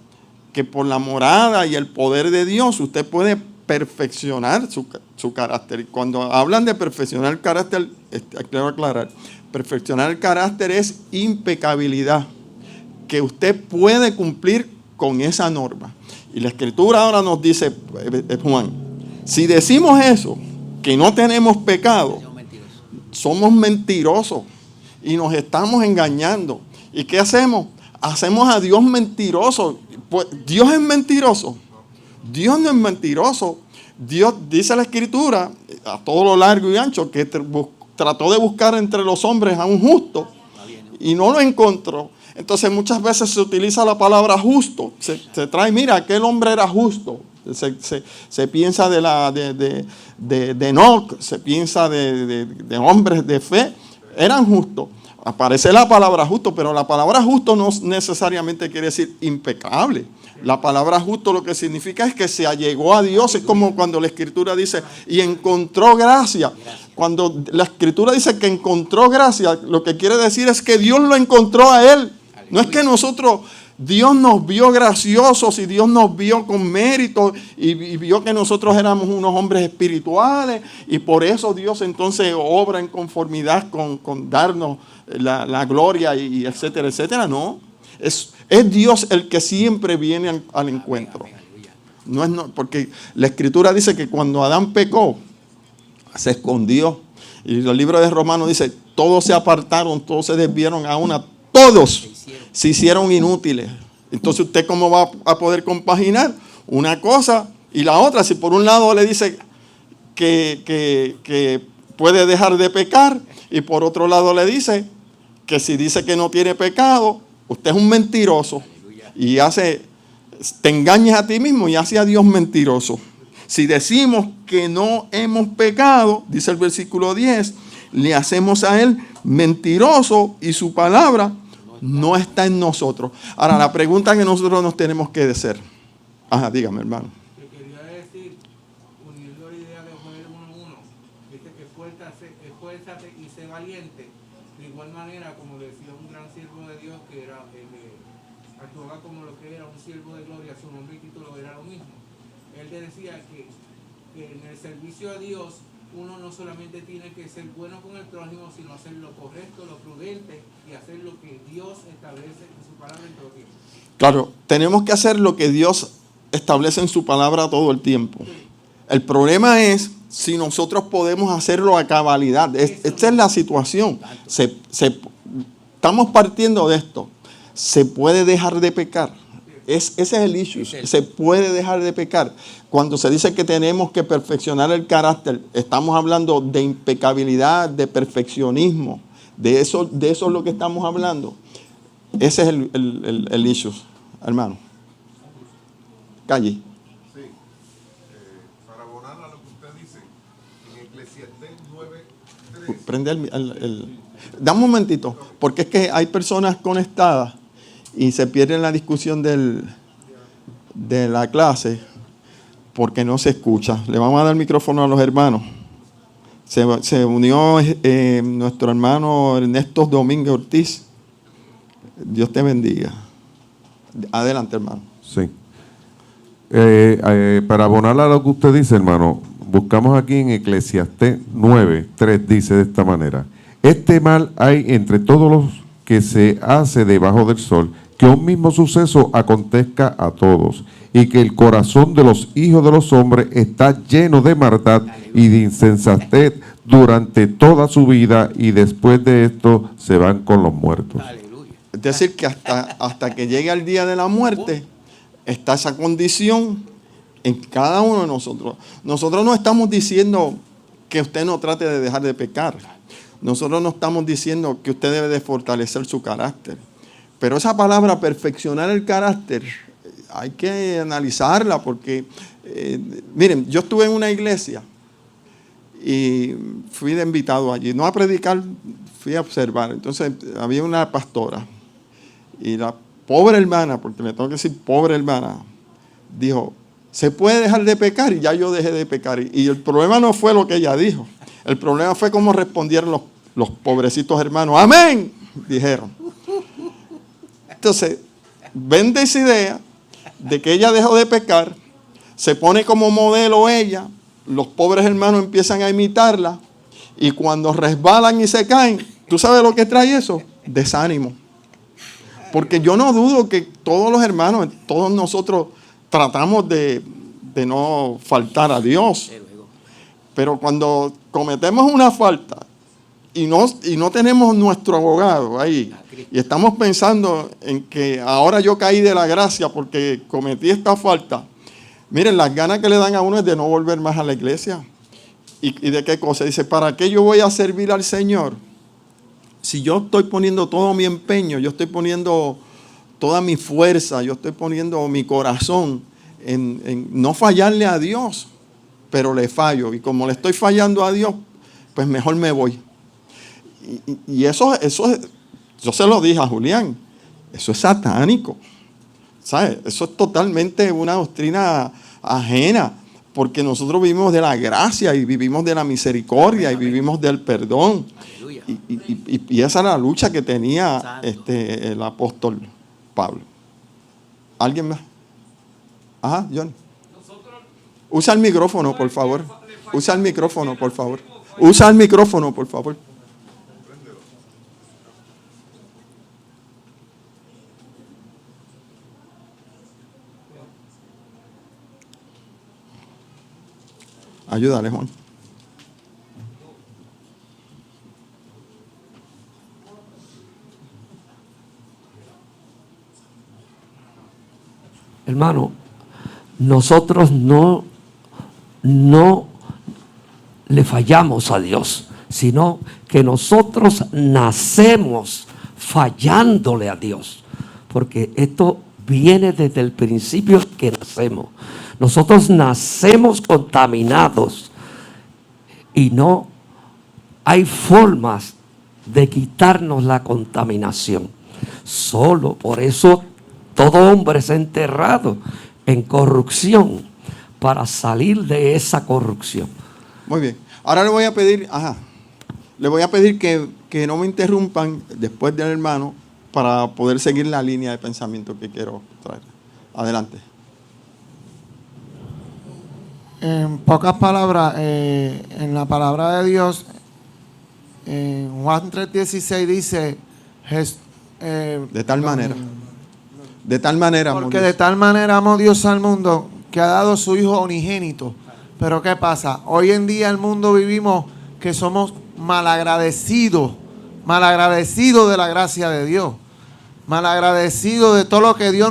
que por la morada y el poder de Dios usted puede perfeccionar su carácter. Y cuando hablan de perfeccionar el carácter, quiero aclarar, perfeccionar el carácter es impecabilidad, que usted puede cumplir con esa norma. Y la Escritura ahora nos dice, Juan, si decimos eso, que no tenemos pecado, somos mentirosos y nos estamos engañando. ¿Y qué hacemos? Hacemos a Dios mentiroso. Pues, Dios es mentiroso. Dios no es mentiroso. Dios, dice la Escritura, a todo lo largo y ancho, que trató de buscar entre los hombres a un justo y no lo encontró. Entonces muchas veces se utiliza la palabra justo. Se trae, mira, aquel hombre era justo. Se piensa de Enoc, se piensa de hombres de fe, eran justos. Aparece la palabra justo, pero la palabra justo no necesariamente quiere decir impecable. La palabra justo lo que significa es que se allegó a Dios. Es como cuando la Escritura dice, y encontró gracia. Cuando la Escritura dice que encontró gracia, lo que quiere decir es que Dios lo encontró a él. No es que nosotros, Dios nos vio graciosos y Dios nos vio con mérito y vio que nosotros éramos unos hombres espirituales y por eso Dios entonces obra en conformidad con darnos la gloria y etcétera, etcétera. No, es Dios el que siempre viene al encuentro. No, porque la Escritura dice que cuando Adán pecó, se escondió. Y el libro de Romanos dice, todos se apartaron, todos se desviaron a una. Todos se hicieron inútiles. Entonces, ¿usted cómo va a poder compaginar una cosa y la otra? Si por un lado le dice que puede dejar de pecar y por otro lado le dice que si dice que no tiene pecado, usted es un mentiroso y te engañas a ti mismo y hace a Dios mentiroso. Si decimos que no hemos pecado, dice el versículo 10, le hacemos a él mentiroso y su palabra no está en nosotros. Ahora, la pregunta que nosotros nos tenemos que hacer. Ajá, dígame, hermano. Que quería decir, uniendo la idea de Joel 1:1, dice que esfuérzate y sé valiente. De igual manera, como decía un gran siervo de Dios, que era actuaba como lo que era un siervo de gloria, su nombre y título era lo mismo. Él te decía que en el servicio a Dios, uno no solamente tiene que ser bueno con el prójimo, sino hacer lo correcto, lo prudente y hacer lo que Dios establece en su palabra en todo tiempo. Claro, tenemos que hacer lo que Dios establece en su palabra todo el tiempo. El problema es si nosotros podemos hacerlo a cabalidad. Esta es la situación. Estamos partiendo de esto. ¿Se puede dejar de pecar? Ese es el issue. Se puede dejar de pecar. Cuando se dice que tenemos que perfeccionar el carácter, estamos hablando de impecabilidad, de perfeccionismo. De eso es lo que estamos hablando. Ese es el issue, hermano. Calle. Sí. Para abonar a lo que usted dice, en Eclesiastés 9:3. Prende dame un momentito, porque es que hay personas conectadas y se pierden la discusión de la clase porque no se escucha. Le vamos a dar el micrófono a los hermanos. Se unió nuestro hermano Ernesto Domínguez Ortiz. Dios te bendiga. Adelante, hermano. Sí. Para abonar a lo que usted dice, hermano, buscamos aquí en Eclesiastés 9:3, dice de esta manera: este mal hay entre todos los que se hace debajo del sol, que un mismo suceso acontezca a todos, y que el corazón de los hijos de los hombres está lleno de maldad y de insensatez durante toda su vida, y después de esto se van con los muertos. Es decir, que hasta que llegue el día de la muerte, está esa condición en cada uno de nosotros. Nosotros no estamos diciendo que usted no trate de dejar de pecar. Nosotros no estamos diciendo que usted debe de fortalecer su carácter. Pero esa palabra, perfeccionar el carácter, hay que analizarla porque, miren, yo estuve en una iglesia y fui de invitado allí, no a predicar, fui a observar. Entonces había una pastora y la pobre hermana, porque le tengo que decir pobre hermana, dijo: ¿se puede dejar de pecar? Y ya yo dejé de pecar. Y el problema no fue lo que ella dijo. El problema fue cómo respondieron los pobrecitos hermanos. ¡Amén!, dijeron. Entonces, vende esa idea de que ella dejó de pecar, se pone como modelo ella, los pobres hermanos empiezan a imitarla, y cuando resbalan y se caen, ¿tú sabes lo que trae eso? Desánimo. Porque yo no dudo que todos los hermanos, todos nosotros tratamos de no faltar a Dios. Pero cuando cometemos una falta y no tenemos nuestro abogado ahí, y estamos pensando en que ahora yo caí de la gracia porque cometí esta falta, miren, las ganas que le dan a uno es de no volver más a la iglesia. ¿Y de qué cosa? Dice: ¿para qué yo voy a servir al Señor? Si yo estoy poniendo todo mi empeño, yo estoy poniendo toda mi fuerza, yo estoy poniendo mi corazón en no fallarle a Dios, pero le fallo. Y como le estoy fallando a Dios, pues mejor me voy. Y eso es, yo se lo dije a Julián, eso es satánico. ¿Sabes? Eso es totalmente una doctrina ajena, porque nosotros vivimos de la gracia y vivimos de la misericordia y vivimos del perdón. Y esa era la lucha que tenía el apóstol Pablo. ¿Alguien más? Ajá, John. Usa el micrófono, por favor. Usa el micrófono, por favor. Usa el micrófono, por favor. Ayúdale, Juan. Hermano, nosotros no le fallamos a Dios, sino que nosotros nacemos fallándole a Dios, porque esto viene desde el principio que nacemos. Nosotros nacemos contaminados y no hay formas de quitarnos la contaminación. Solo por eso todo hombre es enterrado en corrupción para salir de esa corrupción. Muy bien. Ahora le voy a pedir, que no me interrumpan después del hermano para poder seguir la línea de pensamiento que quiero traer. Adelante. En pocas palabras, en la palabra de Dios, en Juan 3:16 dice, de tal manera. De tal manera amó porque Dios. de tal manera amó Dios al mundo que ha dado su Hijo unigénito. Pero ¿qué pasa? Hoy en día el mundo vivimos que somos malagradecidos de la gracia de Dios, malagradecidos de todo lo que Dios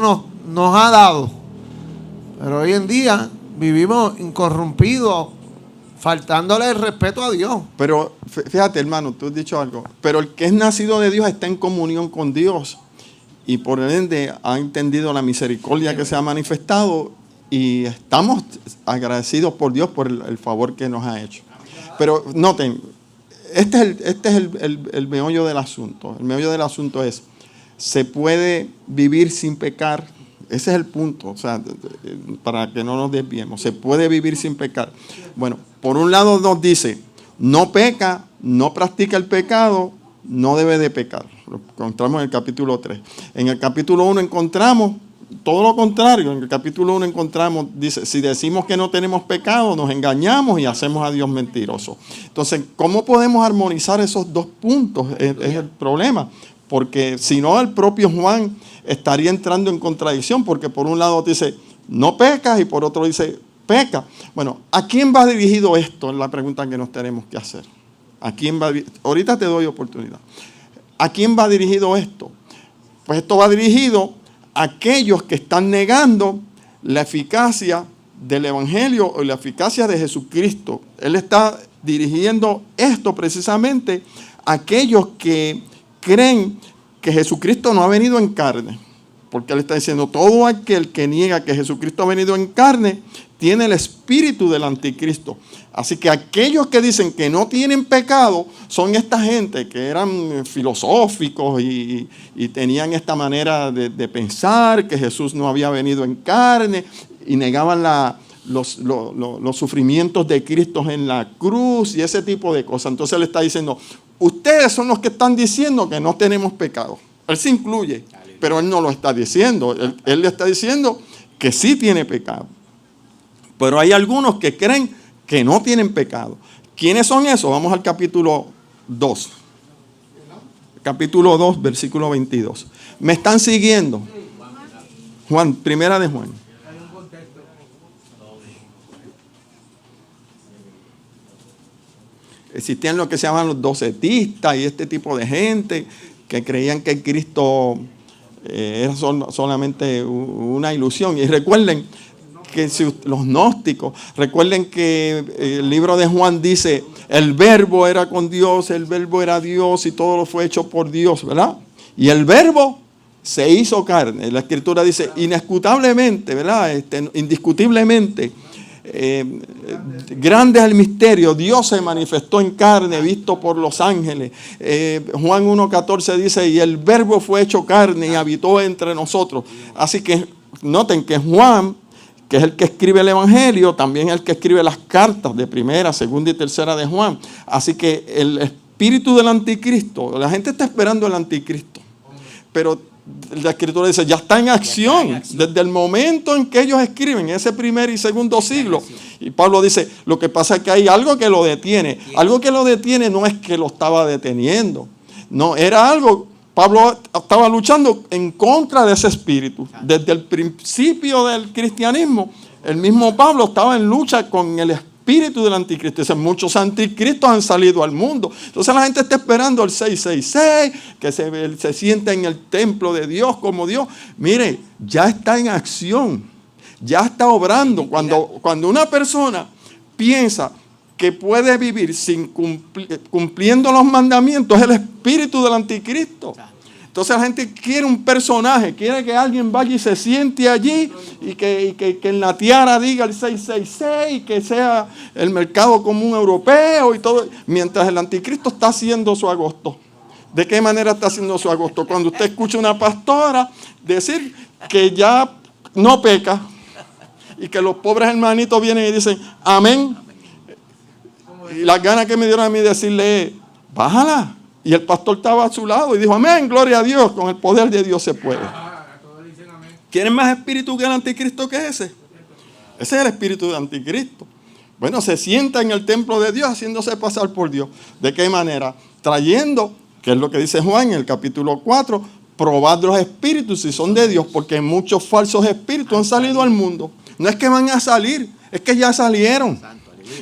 nos ha dado. Pero hoy en día vivimos incorrompidos, faltándole el respeto a Dios. Pero fíjate, hermano, tú has dicho algo. Pero el que es nacido de Dios está en comunión con Dios. Y por ende ha entendido la misericordia que se ha manifestado. Y estamos agradecidos por Dios por el favor que nos ha hecho. Pero noten, este es el meollo del asunto. El meollo del asunto es, ¿se puede vivir sin pecar? Ese es el punto, o sea, para que no nos desviemos. ¿Se puede vivir sin pecar? Bueno, por un lado nos dice, no peca, no practica el pecado, no debe de pecar. Lo encontramos en el capítulo 3. En el capítulo 1 encontramos todo lo contrario. En el capítulo 1 encontramos, dice, si decimos que no tenemos pecado, nos engañamos y hacemos a Dios mentiroso. Entonces, ¿cómo podemos armonizar esos dos puntos? Es el problema. Porque si no, el propio Juan estaría entrando en contradicción, porque por un lado dice, no pecas, y por otro dice, peca. Bueno, ¿a quién va dirigido esto? Es la pregunta que nos tenemos que hacer. ¿A quién va? Ahorita te doy oportunidad. ¿A quién va dirigido esto? Pues esto va dirigido a aquellos que están negando la eficacia del Evangelio o la eficacia de Jesucristo. Él está dirigiendo esto precisamente a aquellos que creen que Jesucristo no ha venido en carne. Porque él está diciendo, todo aquel que niega que Jesucristo ha venido en carne, tiene el espíritu del anticristo. Así que aquellos que dicen que no tienen pecado, son esta gente que eran filosóficos y tenían esta manera de pensar, que Jesús no había venido en carne, y negaban los sufrimientos de Cristo en la cruz y ese tipo de cosas. Entonces él está diciendo, ustedes son los que están diciendo que no tenemos pecado. Él se incluye, pero él no lo está diciendo. Él le está diciendo que sí tiene pecado. Pero hay algunos que creen que no tienen pecado. ¿Quiénes son esos? Vamos al capítulo 2. Capítulo 2, versículo 22. ¿Me están siguiendo? Juan, primera de Juan. Existían lo que se llaman los docetistas y este tipo de gente que creían que Cristo era solamente una ilusión. Y recuerden que los gnósticos, recuerden que el libro de Juan dice, el verbo era con Dios, el verbo era Dios y todo lo fue hecho por Dios, ¿verdad? Y el verbo se hizo carne. La escritura dice, inescutablemente, ¿verdad? Indiscutiblemente, grande es el misterio, Dios se manifestó en carne, visto por los ángeles. Juan 1:14 dice, y el verbo fue hecho carne y habitó entre nosotros. Así que noten que Juan, que es el que escribe el Evangelio, también es el que escribe las cartas de primera, segunda y tercera de Juan. Así que el espíritu del anticristo, la gente está esperando el anticristo, pero la escritura dice, ya está en acción desde el momento en que ellos escriben, ese primer y segundo siglo. Y Pablo dice, lo que pasa es que hay algo que lo detiene. Algo que lo detiene no es que lo estaba deteniendo. No, era algo, Pablo estaba luchando en contra de ese espíritu. Desde el principio del cristianismo, el mismo Pablo estaba en lucha con el espíritu del anticristo. Dicen, muchos anticristos han salido al mundo. Entonces la gente está esperando el 666, que se sienta en el templo de Dios como Dios. Mire, ya está en acción, ya está obrando. Cuando una persona piensa que puede vivir sin cumpliendo los mandamientos, es el espíritu del anticristo. Entonces la gente quiere un personaje, quiere que alguien vaya y se siente allí y que en la tiara diga el 666 y que sea el mercado común europeo y todo, mientras el anticristo está haciendo su agosto. ¿De qué manera está haciendo su agosto? Cuando usted escucha a una pastora decir que ya no peca y que los pobres hermanitos vienen y dicen amén. Y las ganas que me dieron a mí decirle, bájala. Y el pastor estaba a su lado y dijo, amén, gloria a Dios, con el poder de Dios se puede. ¿Quieren más espíritu que el anticristo que ese? Ese es el espíritu del anticristo. Bueno, se sienta en el templo de Dios haciéndose pasar por Dios. ¿De qué manera? Trayendo, que es lo que dice Juan en el capítulo 4, probad los espíritus si son de Dios, porque muchos falsos espíritus han salido al mundo. No es que van a salir, es que ya salieron.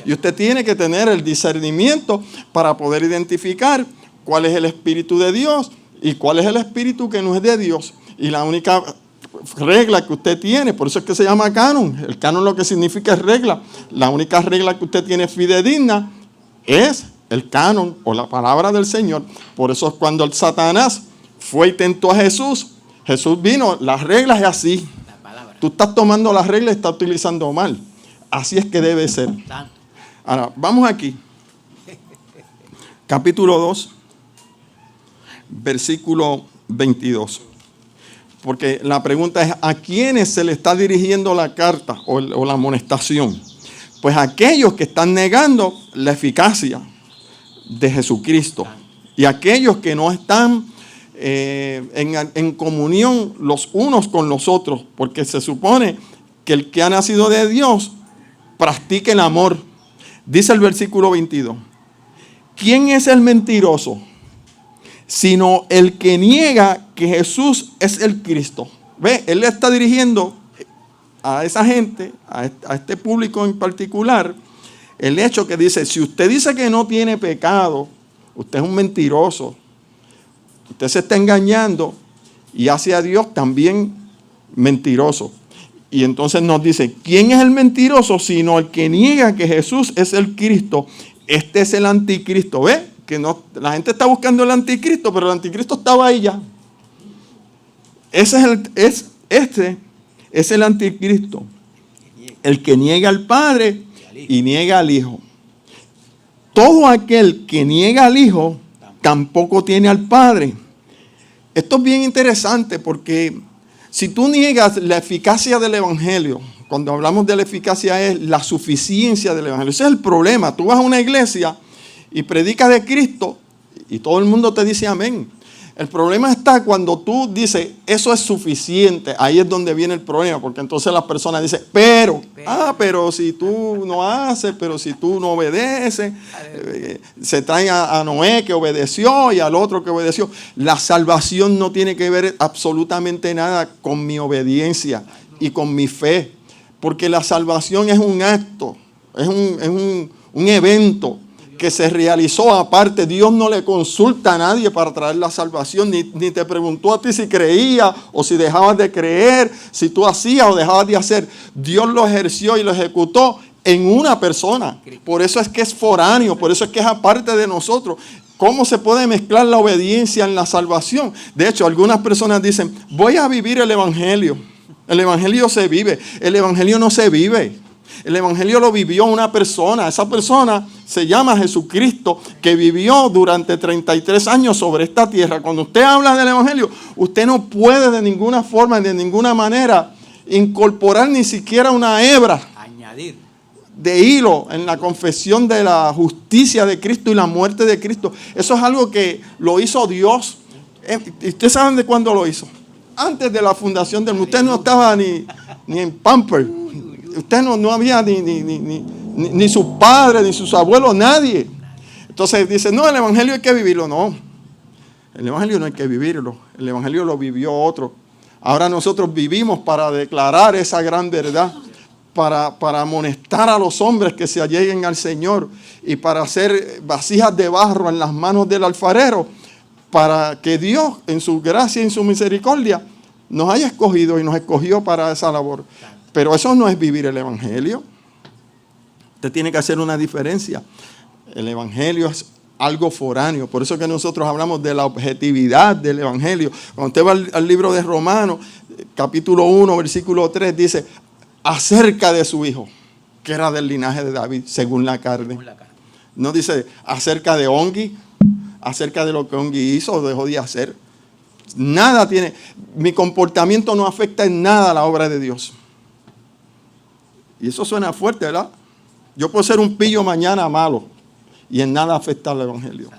Y usted tiene que tener el discernimiento para poder identificar cuál es el espíritu de Dios y cuál es el espíritu que no es de Dios. Y la única regla que usted tiene, por eso es que se llama canon. El canon lo que significa es regla. La única regla que usted tiene fidedigna es el canon o la palabra del Señor. Por eso es cuando el Satanás fue y tentó a Jesús. Jesús vino, las reglas es así. Tú estás tomando las reglas y estás utilizando mal. Así es que debe ser. Ahora, vamos aquí. Capítulo 2, versículo 22. Porque la pregunta es, ¿a quiénes se le está dirigiendo la carta o la amonestación? Pues a aquellos que están negando la eficacia de Jesucristo. Y aquellos que no están en comunión los unos con los otros. Porque se supone que el que ha nacido de Dios practica el amor. Dice el versículo 22. ¿Quién es el mentiroso? Sino el que niega que Jesús es el Cristo. ¿Ve? Él le está dirigiendo a esa gente, a este público en particular, el hecho que dice, si usted dice que no tiene pecado, usted es un mentiroso. Usted se está engañando y hace a Dios también mentiroso. Y entonces nos dice, ¿quién es el mentiroso? Sino el que niega que Jesús es el Cristo. Este es el anticristo. ¿Ve? Que no, la gente está buscando el anticristo, pero el anticristo estaba ahí ya. Este es el anticristo. El que niega al Padre y niega al Hijo. Todo aquel que niega al Hijo tampoco tiene al Padre. Esto es bien interesante porque si tú niegas la eficacia del Evangelio, cuando hablamos de la eficacia es la suficiencia del Evangelio. Ese es el problema. Tú vas a una iglesia y predicas de Cristo y todo el mundo te dice amén. El problema está cuando tú dices, eso es suficiente. Ahí es donde viene el problema, porque entonces las personas dicen, pero si tú no haces, pero si tú no obedeces, se trae a Noé que obedeció y al otro que obedeció. La salvación no tiene que ver absolutamente nada con mi obediencia y con mi fe, porque la salvación es un acto, es un evento que se realizó aparte. Dios no le consulta a nadie para traer la salvación, ni te preguntó a ti si creías o si dejabas de creer, si tú hacías o dejabas de hacer. Dios lo ejerció y lo ejecutó en una persona. Por eso es que es foráneo, por eso es que es aparte de nosotros. ¿Cómo se puede mezclar la obediencia en la salvación? De hecho, algunas personas dicen, voy a vivir el Evangelio. El Evangelio se vive, el Evangelio no se vive. El Evangelio lo vivió una persona. Esa persona se llama Jesucristo, que vivió durante 33 años sobre esta tierra. Cuando usted habla del Evangelio, usted no puede de ninguna forma, de ninguna manera, incorporar ni siquiera una hebra de hilo en la confesión de la justicia de Cristo y la muerte de Cristo. Eso es algo que lo hizo Dios. ¿Y ustedes saben de cuándo lo hizo? Antes de la fundación del mundo. Usted no estaba ni en Pamper. Usted no había ni sus padres, ni sus abuelos, nadie. Entonces dice, no, el Evangelio hay que vivirlo. No, el Evangelio no hay que vivirlo. El Evangelio lo vivió otro. Ahora nosotros vivimos para declarar esa gran verdad, para amonestar a los hombres que se alleguen al Señor y para hacer vasijas de barro en las manos del alfarero, para que Dios, en su gracia y en su misericordia, nos haya escogido y nos escogió para esa labor. Pero eso no es vivir el Evangelio. Usted tiene que hacer una diferencia. El Evangelio es algo foráneo. Por eso que nosotros hablamos de la objetividad del Evangelio. Cuando usted va al libro de Romanos, capítulo 1, versículo 3, dice, acerca de su Hijo, que era del linaje de David, según la carne. No dice acerca de Ongi, acerca de lo que Ongi hizo o dejó de hacer. Nada tiene, mi comportamiento no afecta en nada a la obra de Dios. Y eso suena fuerte, ¿verdad? Yo puedo ser un pillo mañana malo y en nada afecta al Evangelio.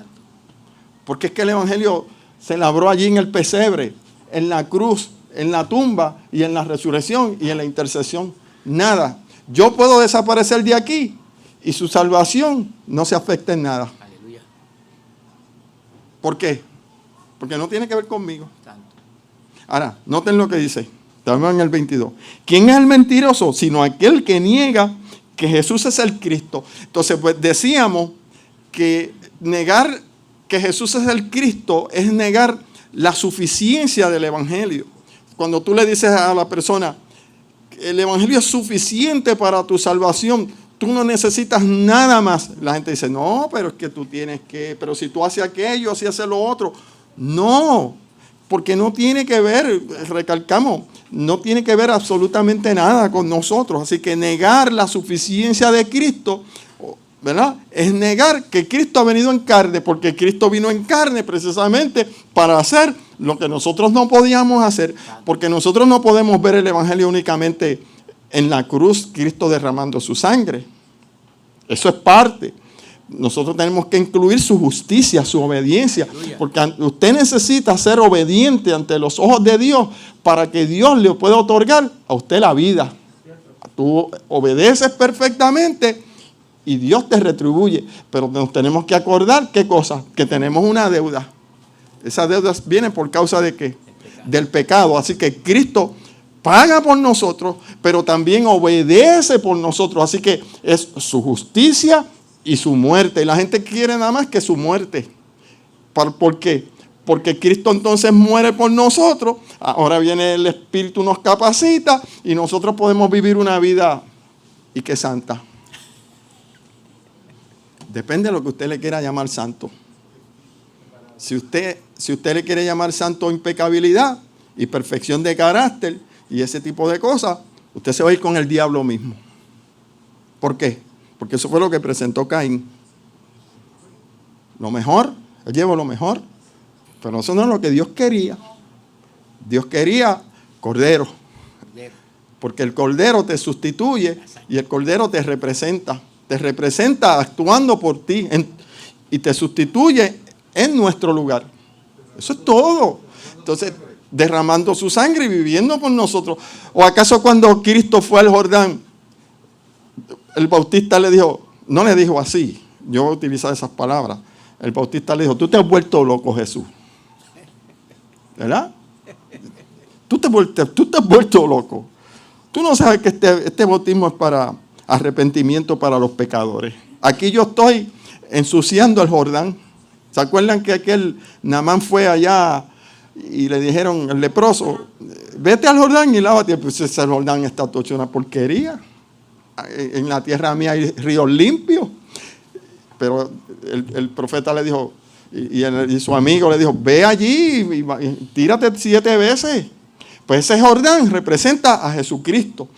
Porque es que el Evangelio se labró allí en el pesebre, en la cruz, en la tumba y en la resurrección y en la intercesión. Nada. Yo puedo desaparecer de aquí y su salvación no se afecta en nada. Aleluya. ¿Por qué? Porque no tiene que ver conmigo. Ahora, noten lo que dice. Estamos en el 22. ¿Quién es el mentiroso? Sino aquel que niega que Jesús es el Cristo. Entonces, pues decíamos que negar que Jesús es el Cristo es negar la suficiencia del Evangelio. cuando tú le dices a la persona, el evangelio es suficiente para tu salvación, tú no necesitas nada más. La gente dice, no, pero es que tú tienes que, pero si tú haces aquello, si haces lo otro. No, porque no tiene que ver, recalcamos, no tiene que ver absolutamente nada con nosotros. Así que negar la suficiencia de Cristo, ¿verdad?, es negar que Cristo ha venido en carne, porque Cristo vino en carne precisamente para hacer lo que nosotros no podíamos hacer, porque nosotros no podemos ver el evangelio únicamente en la cruz, Cristo derramando su sangre. Eso es parte. Nosotros tenemos que incluir su justicia, su obediencia, porque usted necesita ser obediente ante los ojos de Dios para que Dios le pueda otorgar a usted la vida. Tú obedeces perfectamente y Dios te retribuye, pero nos tenemos que acordar, ¿qué cosa? Que tenemos una deuda. Esa deuda viene por causa de ¿qué? Del pecado. Así que Cristo paga por nosotros, pero también obedece por nosotros. Así que es su justicia y su muerte. Y la gente quiere nada más que su muerte. ¿Por qué? Porque Cristo entonces muere por nosotros. Ahora viene el Espíritu, nos capacita y nosotros podemos vivir una vida y que santa. Depende de lo que usted le quiera llamar santo. Si usted le quiere llamar santo impecabilidad y perfección de carácter y ese tipo de cosas, usted se va a ir con el diablo mismo. ¿Por qué? Porque eso fue lo que presentó Caín. Lo mejor, él llevó lo mejor, pero eso no es lo que Dios quería. Dios quería cordero, porque el cordero te sustituye y el cordero te representa actuando por ti y te sustituye en nuestro lugar. Eso es todo. Entonces, derramando su sangre y viviendo por nosotros. ¿O acaso cuando Cristo fue al Jordán, el bautista le dijo, no le dijo así, yo voy a utilizar esas palabras, el bautista le dijo, tú te has vuelto loco, Jesús? ¿Verdad? Tú te has vuelto loco. Tú no sabes que este bautismo es para arrepentimiento para los pecadores. Aquí yo estoy ensuciando el Jordán. ¿Se acuerdan que aquel Naamán fue allá y le dijeron al leproso, vete al Jordán y lávate? Pues ese Jordán está todo hecho una porquería. En la tierra mía hay ríos limpios. Pero el profeta le dijo, y su amigo le dijo, ve allí y tírate 7 veces. Pues ese Jordán representa a Jesucristo.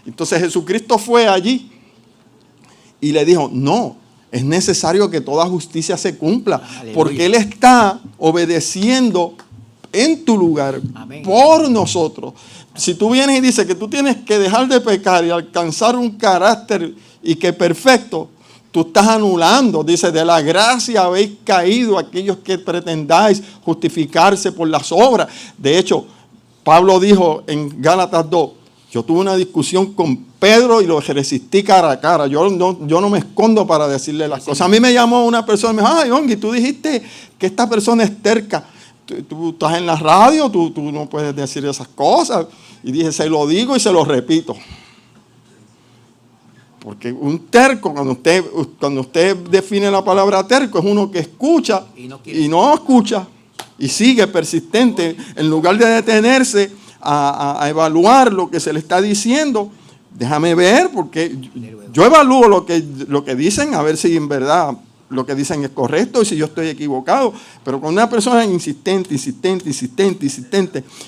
Entonces Jesucristo fue allí y le dijo, no, es necesario que toda justicia se cumpla. Aleluya. Porque Él está obedeciendo en tu lugar. Amén. Por nosotros. Si tú vienes y dices que tú tienes que dejar de pecar y alcanzar un carácter y que perfecto, tú estás anulando. Dice, de la gracia habéis caído aquellos que pretendáis justificarse por las obras. De hecho, Pablo dijo en Gálatas 2, yo tuve una discusión con Pedro y lo resistí cara a cara. Yo no me escondo para decirle las cosas. A mí me llamó una persona y me dijo, ay, Ongi, tú dijiste que esta persona es terca. Tú estás en la radio, tú no puedes decir esas cosas. Y dije, se lo digo y se lo repito. Porque un terco, cuando usted define la palabra terco, es uno que escucha y no escucha. Y sigue persistente, en lugar de detenerse a evaluar lo que se le está diciendo. Déjame ver, porque yo evalúo lo que dicen, a ver si en verdad lo que dicen es correcto y si yo estoy equivocado. Pero cuando una persona es insistente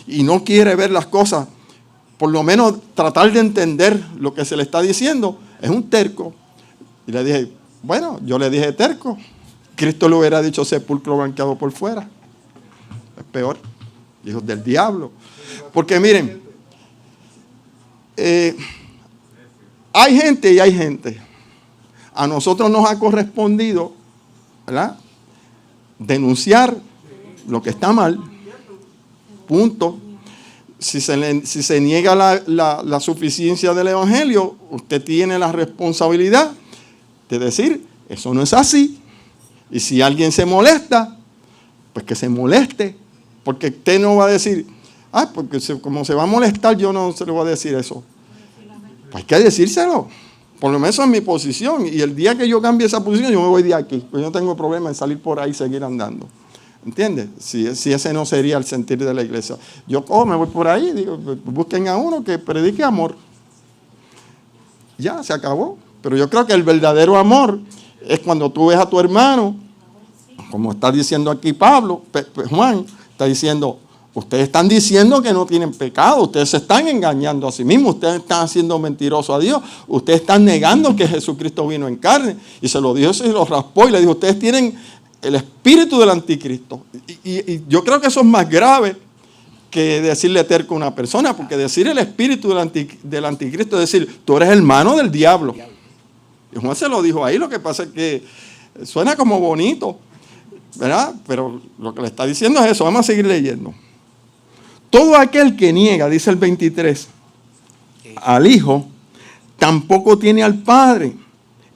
y no quiere ver las cosas, por lo menos tratar de entender lo que se le está diciendo, es un terco. Y le dije, bueno, yo le dije terco. Cristo le hubiera dicho sepulcro blanqueado por fuera. Es peor, hijos del diablo. Porque miren, hay gente y hay gente. A nosotros nos ha correspondido, ¿verdad?, denunciar lo que está mal. Punto. Si se niega la suficiencia del Evangelio, usted tiene la responsabilidad de decir, eso no es así. Y si alguien se molesta, pues que se moleste. Porque usted no va a decir, porque como se va a molestar, yo no se le voy a decir eso. Pues hay que decírselo. Por lo menos en mi posición. Y el día que yo cambie esa posición, yo me voy de aquí. Pues yo no tengo problema en salir por ahí y seguir andando. ¿Entiendes? Si ese no sería el sentir de la iglesia. Yo me voy por ahí, digo, busquen a uno que predique amor. Ya, se acabó. Pero yo creo que el verdadero amor es cuando tú ves a tu hermano, como está diciendo aquí Pablo, Juan, está diciendo, ustedes están diciendo que no tienen pecado, ustedes se están engañando a sí mismos, ustedes están haciendo mentiroso a Dios, ustedes están negando que Jesucristo vino en carne. Y se lo dijo, se lo raspó y le dijo, ustedes tienen el espíritu del anticristo. Y yo creo que eso es más grave que decirle terco a una persona, porque decir el espíritu del anticristo es decir, tú eres hermano del diablo. Y Juan se lo dijo ahí, lo que pasa es que suena como bonito, ¿verdad? Pero lo que le está diciendo es eso. Vamos a seguir leyendo. Todo aquel que niega, dice el 23, al Hijo, tampoco tiene al Padre.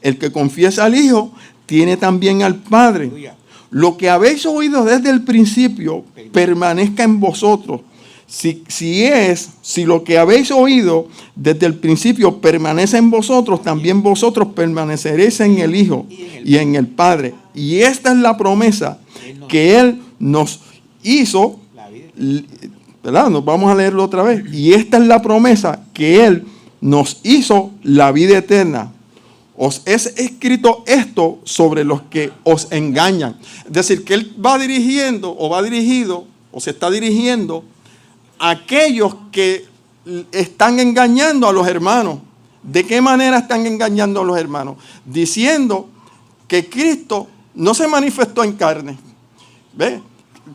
El que confiesa al Hijo, tiene también al Padre. Lo que habéis oído desde el principio, permanezca en vosotros. Si lo que habéis oído desde el principio permanece en vosotros, también vosotros permaneceréis en el Hijo y en el Padre. Y esta es la promesa que Él nos hizo, ¿verdad? Nos vamos a leerlo otra vez. Y esta es la promesa que Él nos hizo, la vida eterna. Os es escrito esto sobre los que os engañan. Es decir, que Él va dirigido, o se está dirigiendo a aquellos que están engañando a los hermanos. ¿De qué manera están engañando a los hermanos? Diciendo que Cristo no se manifestó en carne. ¿Ve?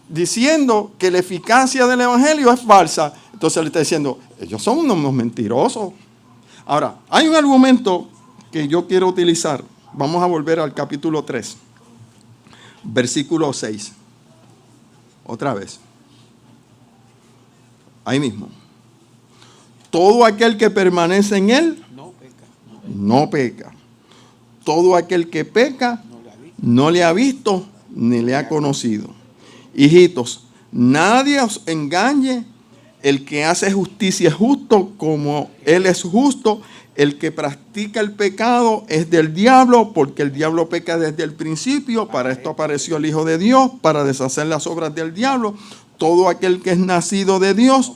Diciendo que la eficacia del evangelio es falsa. Entonces le está diciendo, ellos son unos mentirosos. Ahora, hay un argumento que yo quiero utilizar. Vamos a volver al capítulo 3, versículo 6. Otra vez. Ahí mismo. Todo aquel que permanece en Él, no peca. Todo aquel que peca, no le ha visto ni le ha conocido. Hijitos, nadie os engañe. El que hace justicia es justo como Él es justo. El que practica el pecado es del diablo, porque el diablo peca desde el principio. Para esto apareció el Hijo de Dios, para deshacer las obras del diablo. Todo aquel que es nacido de Dios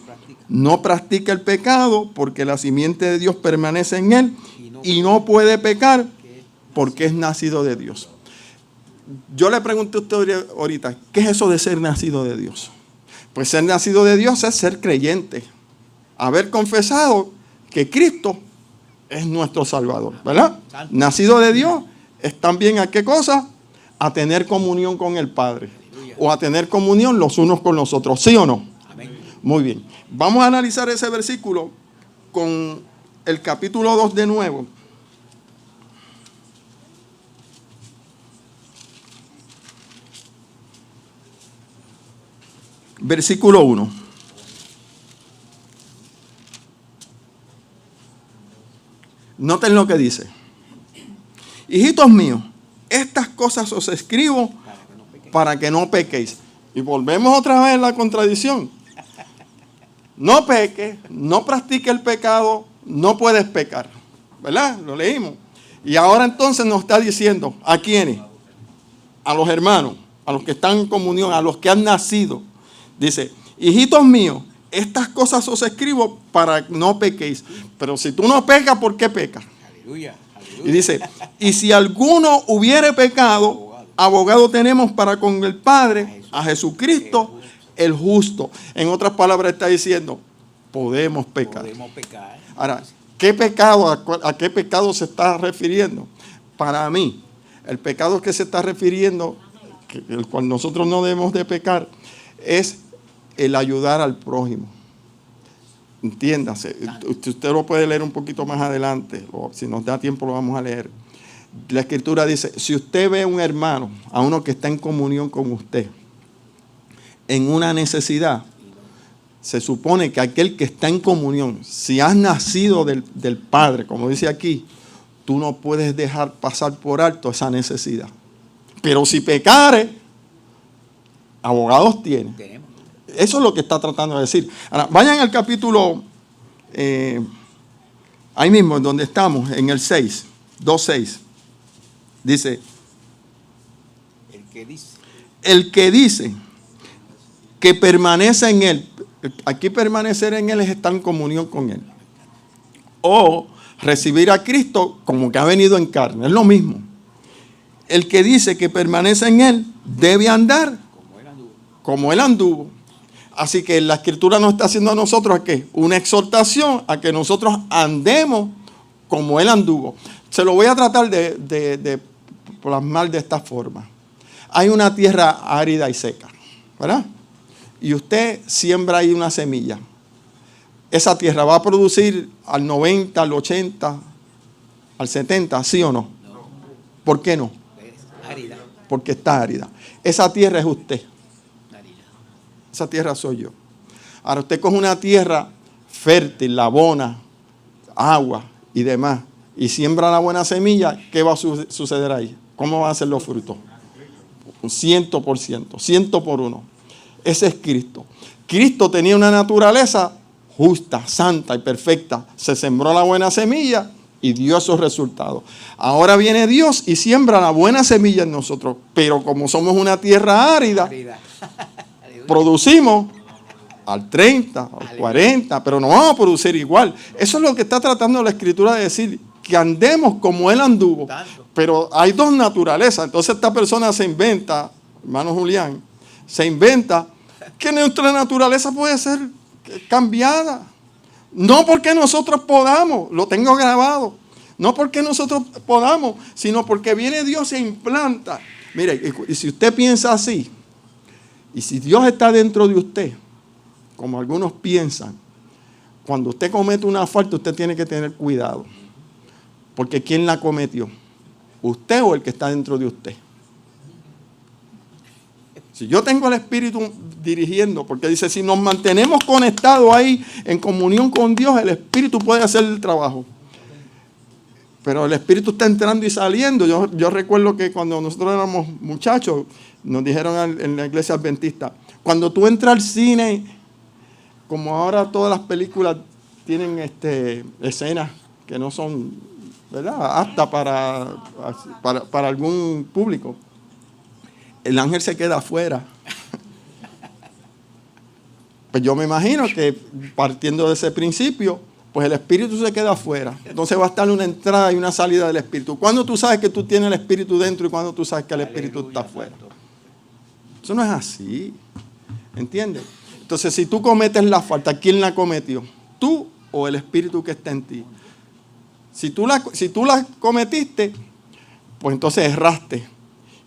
no practica el pecado, porque la simiente de Dios permanece en él y no puede pecar porque es nacido de Dios. Yo le pregunté a usted ahorita, ¿qué es eso de ser nacido de Dios? Pues ser nacido de Dios es ser creyente, haber confesado que Cristo es nuestro Salvador, ¿verdad? Nacido de Dios es también ¿a qué cosa? A tener comunión con el Padre, o a tener comunión los unos con los otros, ¿sí o no? Amén. Muy bien, vamos a analizar ese versículo con el capítulo 2 de nuevo. Versículo 1. Noten lo que dice. Hijitos míos, estas cosas os escribo para que no pequéis. Y volvemos otra vez a la contradicción. No peques, no practique el pecado, no puedes pecar. ¿Verdad? Lo leímos. Y ahora entonces nos está diciendo, ¿a quiénes? A los hermanos, a los que están en comunión, a los que han nacido. Dice, hijitos míos, estas cosas os escribo para que no pequéis. Pero si tú no pecas, ¿por qué pecas? Aleluya, aleluya. Y dice, y si alguno hubiere pecado, abogado tenemos para con el Padre, a Jesucristo, el justo. En otras palabras está diciendo, podemos pecar. Ahora, ¿qué pecado, a qué pecado se está refiriendo? Para mí, el pecado que se está refiriendo, el cual nosotros no debemos de pecar, es el ayudar al prójimo. Entiéndase, usted lo puede leer un poquito más adelante, o si nos da tiempo lo vamos a leer. La Escritura dice, si usted ve a un hermano, a uno que está en comunión con usted, en una necesidad, se supone que aquel que está en comunión, si has nacido del Padre, como dice aquí, tú no puedes dejar pasar por alto esa necesidad. Pero si pecare, abogados tiene. Eso es lo que está tratando de decir. Ahora, vayan al capítulo, ahí mismo, en donde estamos, en el 6, 2:6. Dice, el que dice, que permanece en Él. Aquí permanecer en Él es estar en comunión con Él. O recibir a Cristo como que ha venido en carne. Es lo mismo. El que dice que permanece en Él debe andar como Él anduvo. Así que la Escritura nos está haciendo a nosotros ¿qué? Una exhortación a que nosotros andemos como Él anduvo. Se lo voy a tratar de plasmar de esta forma. Hay una tierra árida y seca, ¿verdad? Y usted siembra ahí una semilla. Esa tierra va a producir al 90, al 80, al 70, ¿sí o no? ¿Por qué no? Árida. Porque está árida. Esa tierra es usted. Esa tierra soy yo. Ahora usted coge una tierra fértil, la abona, agua y demás, y siembra la buena semilla, ¿qué va a suceder ahí? ¿Cómo van a ser los frutos? 100%, 100 por 1. Ese es Cristo. Cristo tenía una naturaleza justa, santa y perfecta. Se sembró la buena semilla y dio esos resultados. Ahora viene Dios y siembra la buena semilla en nosotros. Pero como somos una tierra árida, producimos al 30, al 40, pero no vamos a producir igual. Eso es lo que está tratando la Escritura de decir, que andemos como Él anduvo. Pero hay dos naturalezas. Entonces esta persona se inventa, hermano Julián, se inventa que nuestra naturaleza puede ser cambiada. No porque nosotros podamos, lo tengo grabado. No porque nosotros podamos, sino porque viene Dios e implanta. Mire, y si usted piensa así, y si Dios está dentro de usted, como algunos piensan, cuando usted comete una falta, usted tiene que tener cuidado. Porque ¿quién la cometió? ¿Usted o el que está dentro de usted? Si yo tengo el Espíritu dirigiendo, porque dice, si nos mantenemos conectados ahí en comunión con Dios, el Espíritu puede hacer el trabajo. Pero el Espíritu está entrando y saliendo. Yo recuerdo que cuando nosotros éramos muchachos, nos dijeron en la iglesia adventista, cuando tú entras al cine, como ahora todas las películas tienen escenas que no son, ¿verdad?, aptas para algún público, el ángel se queda afuera. Pues yo me imagino que partiendo de ese principio, pues el Espíritu se queda afuera. Entonces va a estar una entrada y una salida del Espíritu. ¿Cuándo tú sabes que tú tienes el Espíritu dentro y cuándo tú sabes que el Espíritu está afuera? Eso no es así. ¿Entiendes? Entonces, si tú cometes la falta, ¿quién la cometió? ¿Tú o el Espíritu que está en ti? Si tú la cometiste, pues entonces erraste.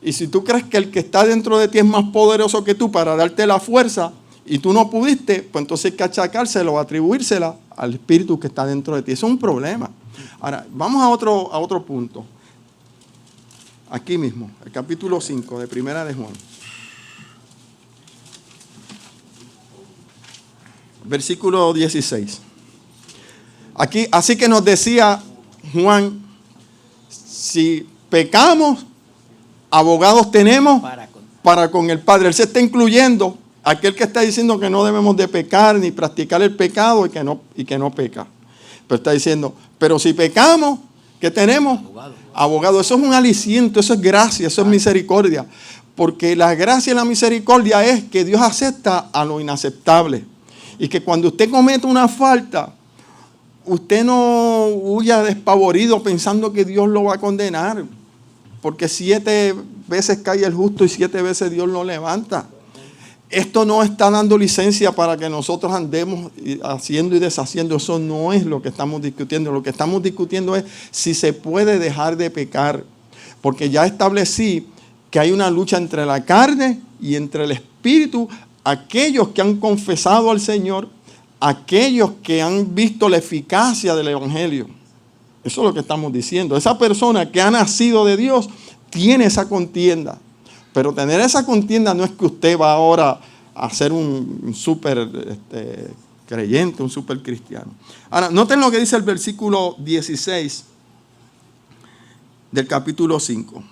Y si tú crees que el que está dentro de ti es más poderoso que tú para darte la fuerza y tú no pudiste, pues entonces hay que achacárselo, atribuírsela al Espíritu que está dentro de ti. Eso es un problema. Ahora, vamos a otro punto. Aquí mismo, el capítulo 5 de Primera de Juan. Versículo 16. Aquí, así que nos decía Juan, si pecamos, abogados tenemos para con el Padre. Él se está incluyendo aquel que está diciendo que no debemos de pecar ni practicar el pecado y que no peca. Pero está diciendo, pero si pecamos, ¿qué tenemos? Abogado. Eso es un aliciento, eso es gracia, eso es misericordia. Porque la gracia y la misericordia es que Dios acepta a lo inaceptable. Y que cuando usted comete una falta, usted no huya despavorido pensando que Dios lo va a condenar. Porque 7 veces cae el justo y 7 veces Dios lo levanta. Esto no está dando licencia para que nosotros andemos haciendo y deshaciendo. Eso no es lo que estamos discutiendo. Lo que estamos discutiendo es si se puede dejar de pecar. Porque ya establecí que hay una lucha entre la carne y entre el espíritu. Aquellos que han confesado al Señor, aquellos que han visto la eficacia del Evangelio. Eso es lo que estamos diciendo. Esa persona que ha nacido de Dios tiene esa contienda. Pero tener esa contienda no es que usted va ahora a ser un súper creyente, un súper cristiano. Ahora, noten lo que dice el versículo 16 del capítulo 5.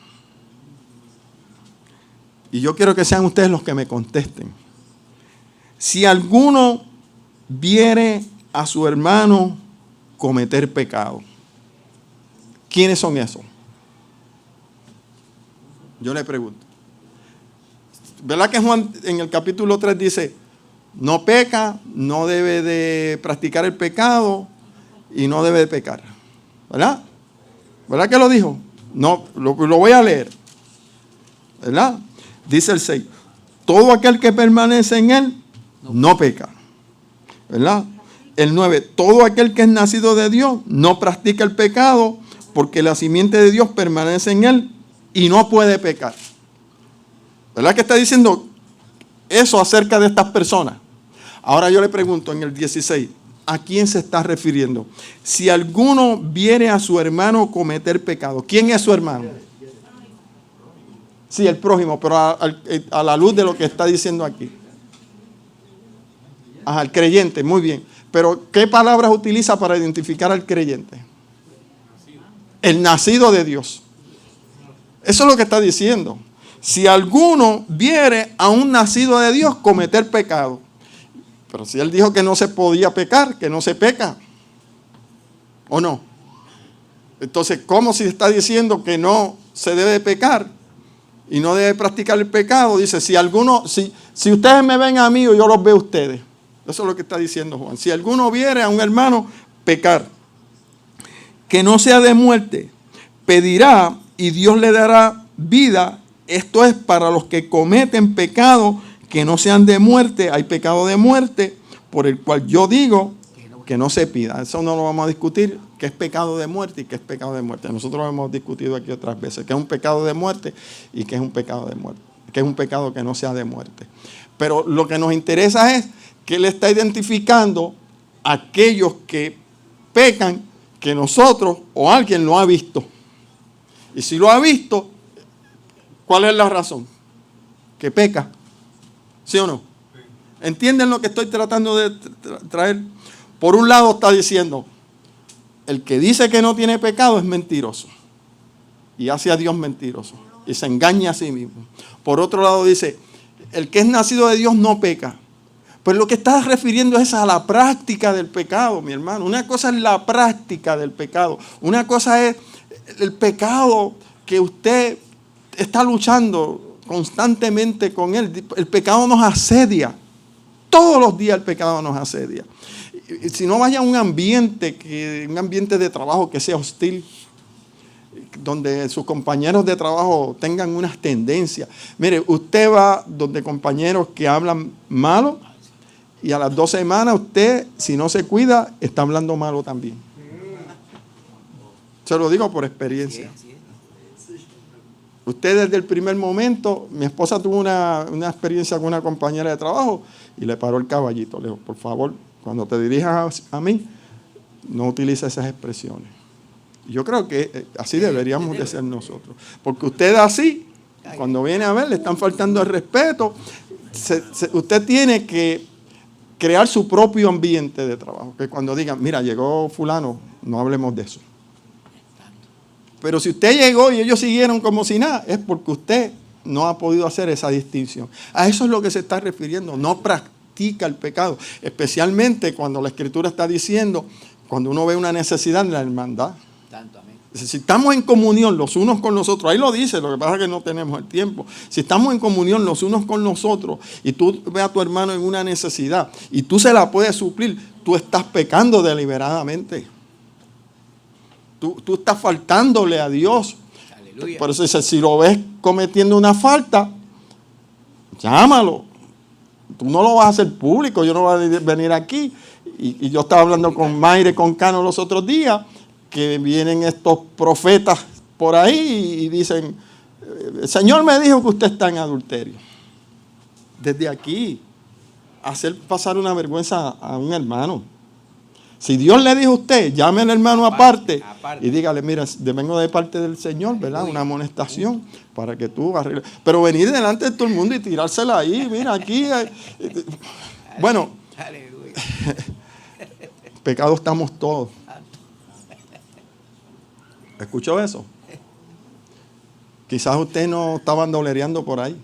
Y yo quiero que sean ustedes los que me contesten. Si alguno viere a su hermano cometer pecado, ¿quiénes son esos? Yo le pregunto. ¿verdad que Juan en el capítulo 3 dice, no peca, no debe de practicar el pecado y no debe de pecar? ¿Verdad? ¿Verdad que lo dijo? No, lo voy a leer. ¿Verdad? Dice el 6. Todo aquel que permanece en él no peca. ¿Verdad? El 9. Todo aquel que es nacido de Dios no practica el pecado porque la simiente de Dios permanece en él y no puede pecar. ¿Verdad que está diciendo eso acerca de estas personas? Ahora yo le pregunto en el 16, ¿a quién se está refiriendo? Si alguno viere a su hermano cometer pecado, ¿quién es su hermano? Sí, el prójimo, pero a la luz de lo que está diciendo aquí. Ajá, el creyente, muy bien. Pero ¿qué palabras utiliza para identificar al creyente? El nacido de Dios. Eso es lo que está diciendo. Si alguno viere a un nacido de Dios cometer pecado. Pero si él dijo que no se podía pecar, que no se peca. ¿O no? Entonces, ¿cómo si está diciendo que no se debe pecar y no debe practicar el pecado? Dice, si ustedes me ven a mí o yo los veo a ustedes. Eso es lo que está diciendo Juan. Si alguno viere a un hermano pecar, que no sea de muerte, pedirá y Dios le dará vida. Esto es para los que cometen pecado que no sean de muerte. Hay pecado de muerte por el cual yo digo que no se pida. Eso no lo vamos a discutir, qué es pecado de muerte y qué es pecado de muerte. Nosotros lo hemos discutido aquí otras veces, qué es un pecado de muerte y qué es un pecado de muerte, qué es un pecado que no sea de muerte. Pero lo que nos interesa es que él está identificando a aquellos que pecan que nosotros o alguien lo ha visto. Y si lo ha visto, ¿cuál es la razón? Que peca. ¿Sí o no? ¿Entienden lo que estoy tratando de traer? Por un lado está diciendo, el que dice que no tiene pecado es mentiroso. Y hace a Dios mentiroso. Y se engaña a sí mismo. Por otro lado dice, el que es nacido de Dios no peca. Pues lo que está refiriendo es a la práctica del pecado, mi hermano. Una cosa es la práctica del pecado. Una cosa es el pecado que usted está luchando constantemente con él. El pecado nos asedia. Todos los días el pecado nos asedia. Si no vaya a un ambiente de trabajo que sea hostil, donde sus compañeros de trabajo tengan unas tendencias. Mire, usted va donde compañeros que hablan malo y a las 2 semanas usted, si no se cuida, está hablando malo también. Se lo digo por experiencia. Usted desde el primer momento, mi esposa tuvo una experiencia con una compañera de trabajo y le paró el caballito. Le dijo, por favor, cuando te dirijas a mí, no utilices esas expresiones. Yo creo que así deberíamos de ser nosotros. Porque usted así, cuando viene a ver, le están faltando el respeto. Usted tiene que crear su propio ambiente de trabajo. Que cuando digan, mira, llegó fulano, no hablemos de eso. Pero si usted llegó y ellos siguieron como si nada, es porque usted no ha podido hacer esa distinción. A eso es lo que se está refiriendo. No practica el pecado. Especialmente cuando la Escritura está diciendo, cuando uno ve una necesidad en la hermandad. Si estamos en comunión los unos con los otros, ahí lo dice, lo que pasa es que no tenemos el tiempo. Si estamos en comunión los unos con los otros y tú ves a tu hermano en una necesidad y tú se la puedes suplir, tú estás pecando deliberadamente. Tú estás faltándole a Dios. Aleluya. Por eso dice, si lo ves cometiendo una falta, llámalo. Tú no lo vas a hacer público, yo no voy a venir aquí. Y yo estaba hablando con Mayre, con Cano los otros días, que vienen estos profetas por ahí y dicen, el Señor me dijo que usted está en adulterio. Desde aquí, hacer pasar una vergüenza a un hermano. Si Dios le dijo a usted, llame al hermano aparte y dígale, mira, vengo de parte del Señor, ¿verdad? Una amonestación para que tú arregles. Pero venir delante de todo el mundo y tirársela ahí, mira, aquí. Bueno, pecado estamos todos. ¿Escuchó eso? Quizás usted no estaba bandolereando por ahí,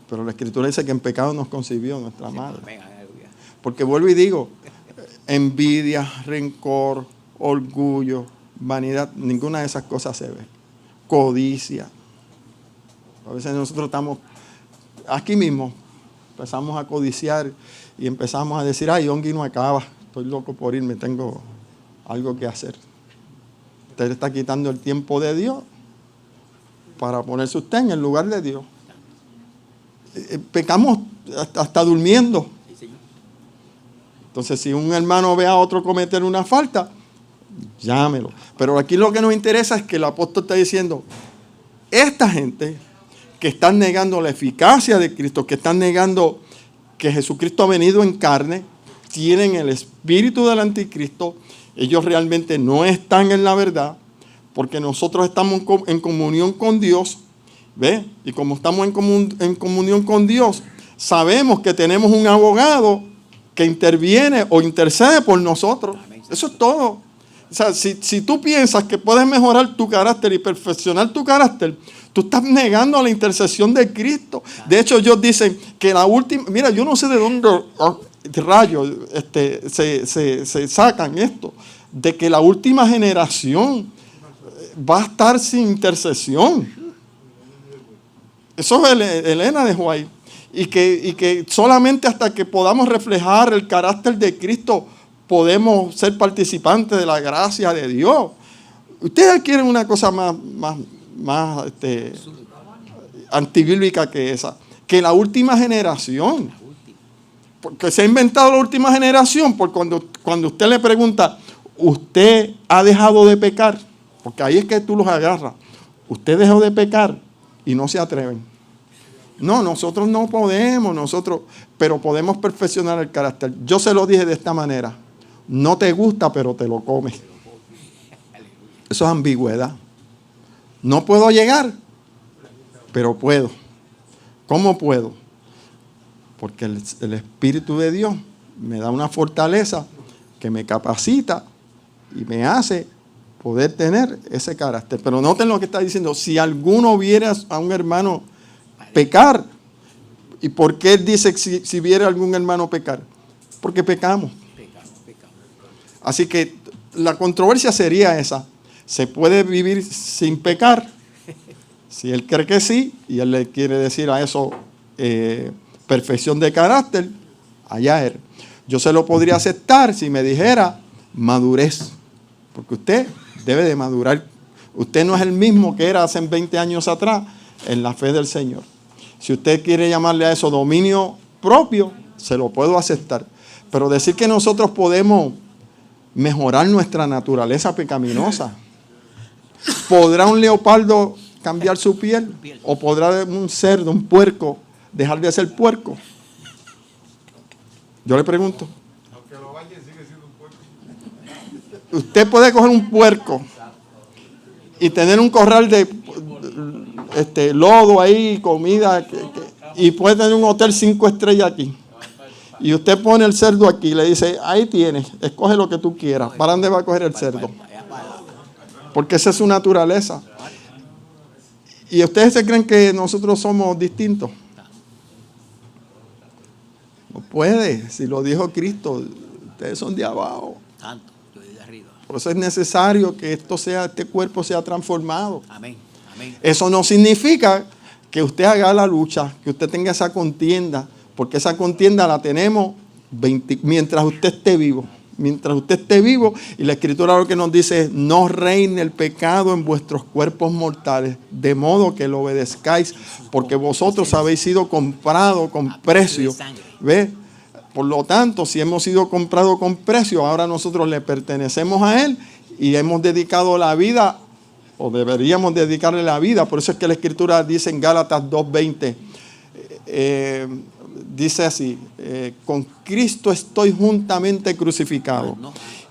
pero la Escritura dice que en pecado nos concibió nuestra madre. Porque vuelvo y digo, envidia, rencor, orgullo, vanidad, ninguna de esas cosas se ve. Codicia. A veces nosotros estamos aquí mismo empezamos a codiciar y empezamos a decir, ay, Yonggi no acaba, estoy loco por irme, tengo algo que hacer. Usted está quitando el tiempo de Dios para ponerse usted en el lugar de Dios. Pecamos hasta durmiendo. Entonces, si un hermano ve a otro cometer una falta, llámelo. Pero aquí lo que nos interesa es que el apóstol está diciendo, esta gente que están negando la eficacia de Cristo, que están negando que Jesucristo ha venido en carne, tienen el espíritu del anticristo, ellos realmente no están en la verdad, porque nosotros estamos en comunión con Dios, ¿ve? Y como estamos en comunión con Dios, sabemos que tenemos un abogado que interviene o intercede por nosotros. Eso es todo. O sea, si tú piensas que puedes mejorar tu carácter y perfeccionar tu carácter, tú estás negando la intercesión de Cristo. De hecho, ellos dicen que la última... Mira, yo no sé de dónde rayos se sacan esto, de que la última generación va a estar sin intercesión. Eso Elena dejó ahí. Y que solamente hasta que podamos reflejar el carácter de Cristo podemos ser participantes de la gracia de Dios. Ustedes quieren una cosa más antibíblica que esa, que la última generación, porque se ha inventado la última generación, por cuando usted le pregunta, ¿usted ha dejado de pecar? Porque ahí es que tú los agarras. Usted dejó de pecar y no se atreven. No, nosotros no podemos, pero podemos perfeccionar el carácter. Yo se lo dije de esta manera, no te gusta, pero te lo comes. Eso es ambigüedad. No puedo llegar, pero puedo. ¿Cómo puedo? Porque el Espíritu de Dios me da una fortaleza que me capacita y me hace poder tener ese carácter. Pero noten lo que está diciendo. Si alguno viera a un hermano pecar, ¿y por qué él dice si viera a algún hermano pecar? Porque pecamos. Así que la controversia sería esa. ¿Se puede vivir sin pecar? Si él cree que sí, y él le quiere decir a eso perfección de carácter, allá él. Yo se lo podría aceptar si me dijera madurez, porque usted debe de madurar. Usted no es el mismo que era hace 20 años atrás en la fe del Señor. Si usted quiere llamarle a eso dominio propio, se lo puedo aceptar. Pero decir que nosotros podemos mejorar nuestra naturaleza pecaminosa. ¿Podrá un leopardo cambiar su piel? ¿O podrá un cerdo, un puerco, dejar de ser puerco? Yo le pregunto. Aunque lo bañen, sigue siendo un puerco. Usted puede coger un puerco y tener un corral de lodo ahí, comida, y puede tener un hotel 5 estrellas aquí. Y usted pone el cerdo aquí y le dice, ahí tienes, escoge lo que tú quieras. ¿Para dónde va a coger el cerdo? Porque esa es su naturaleza. ¿Y ustedes se creen que nosotros somos distintos? No puede, si lo dijo Cristo, ustedes son de abajo. Por eso es necesario que este cuerpo sea transformado. Amén. Amén. Eso no significa que usted haga la lucha, que usted tenga esa contienda, porque esa contienda la tenemos mientras usted esté vivo. Mientras usted esté vivo, y la Escritura lo que nos dice es, no reine el pecado en vuestros cuerpos mortales, de modo que lo obedezcáis, porque vosotros habéis sido comprados con precio. ¿Ve? Por lo tanto, si hemos sido comprados con precio, ahora nosotros le pertenecemos a Él y hemos dedicado la vida, o deberíamos dedicarle la vida. Por eso es que la Escritura dice en Gálatas 2:20, dice así, con Cristo estoy juntamente crucificado.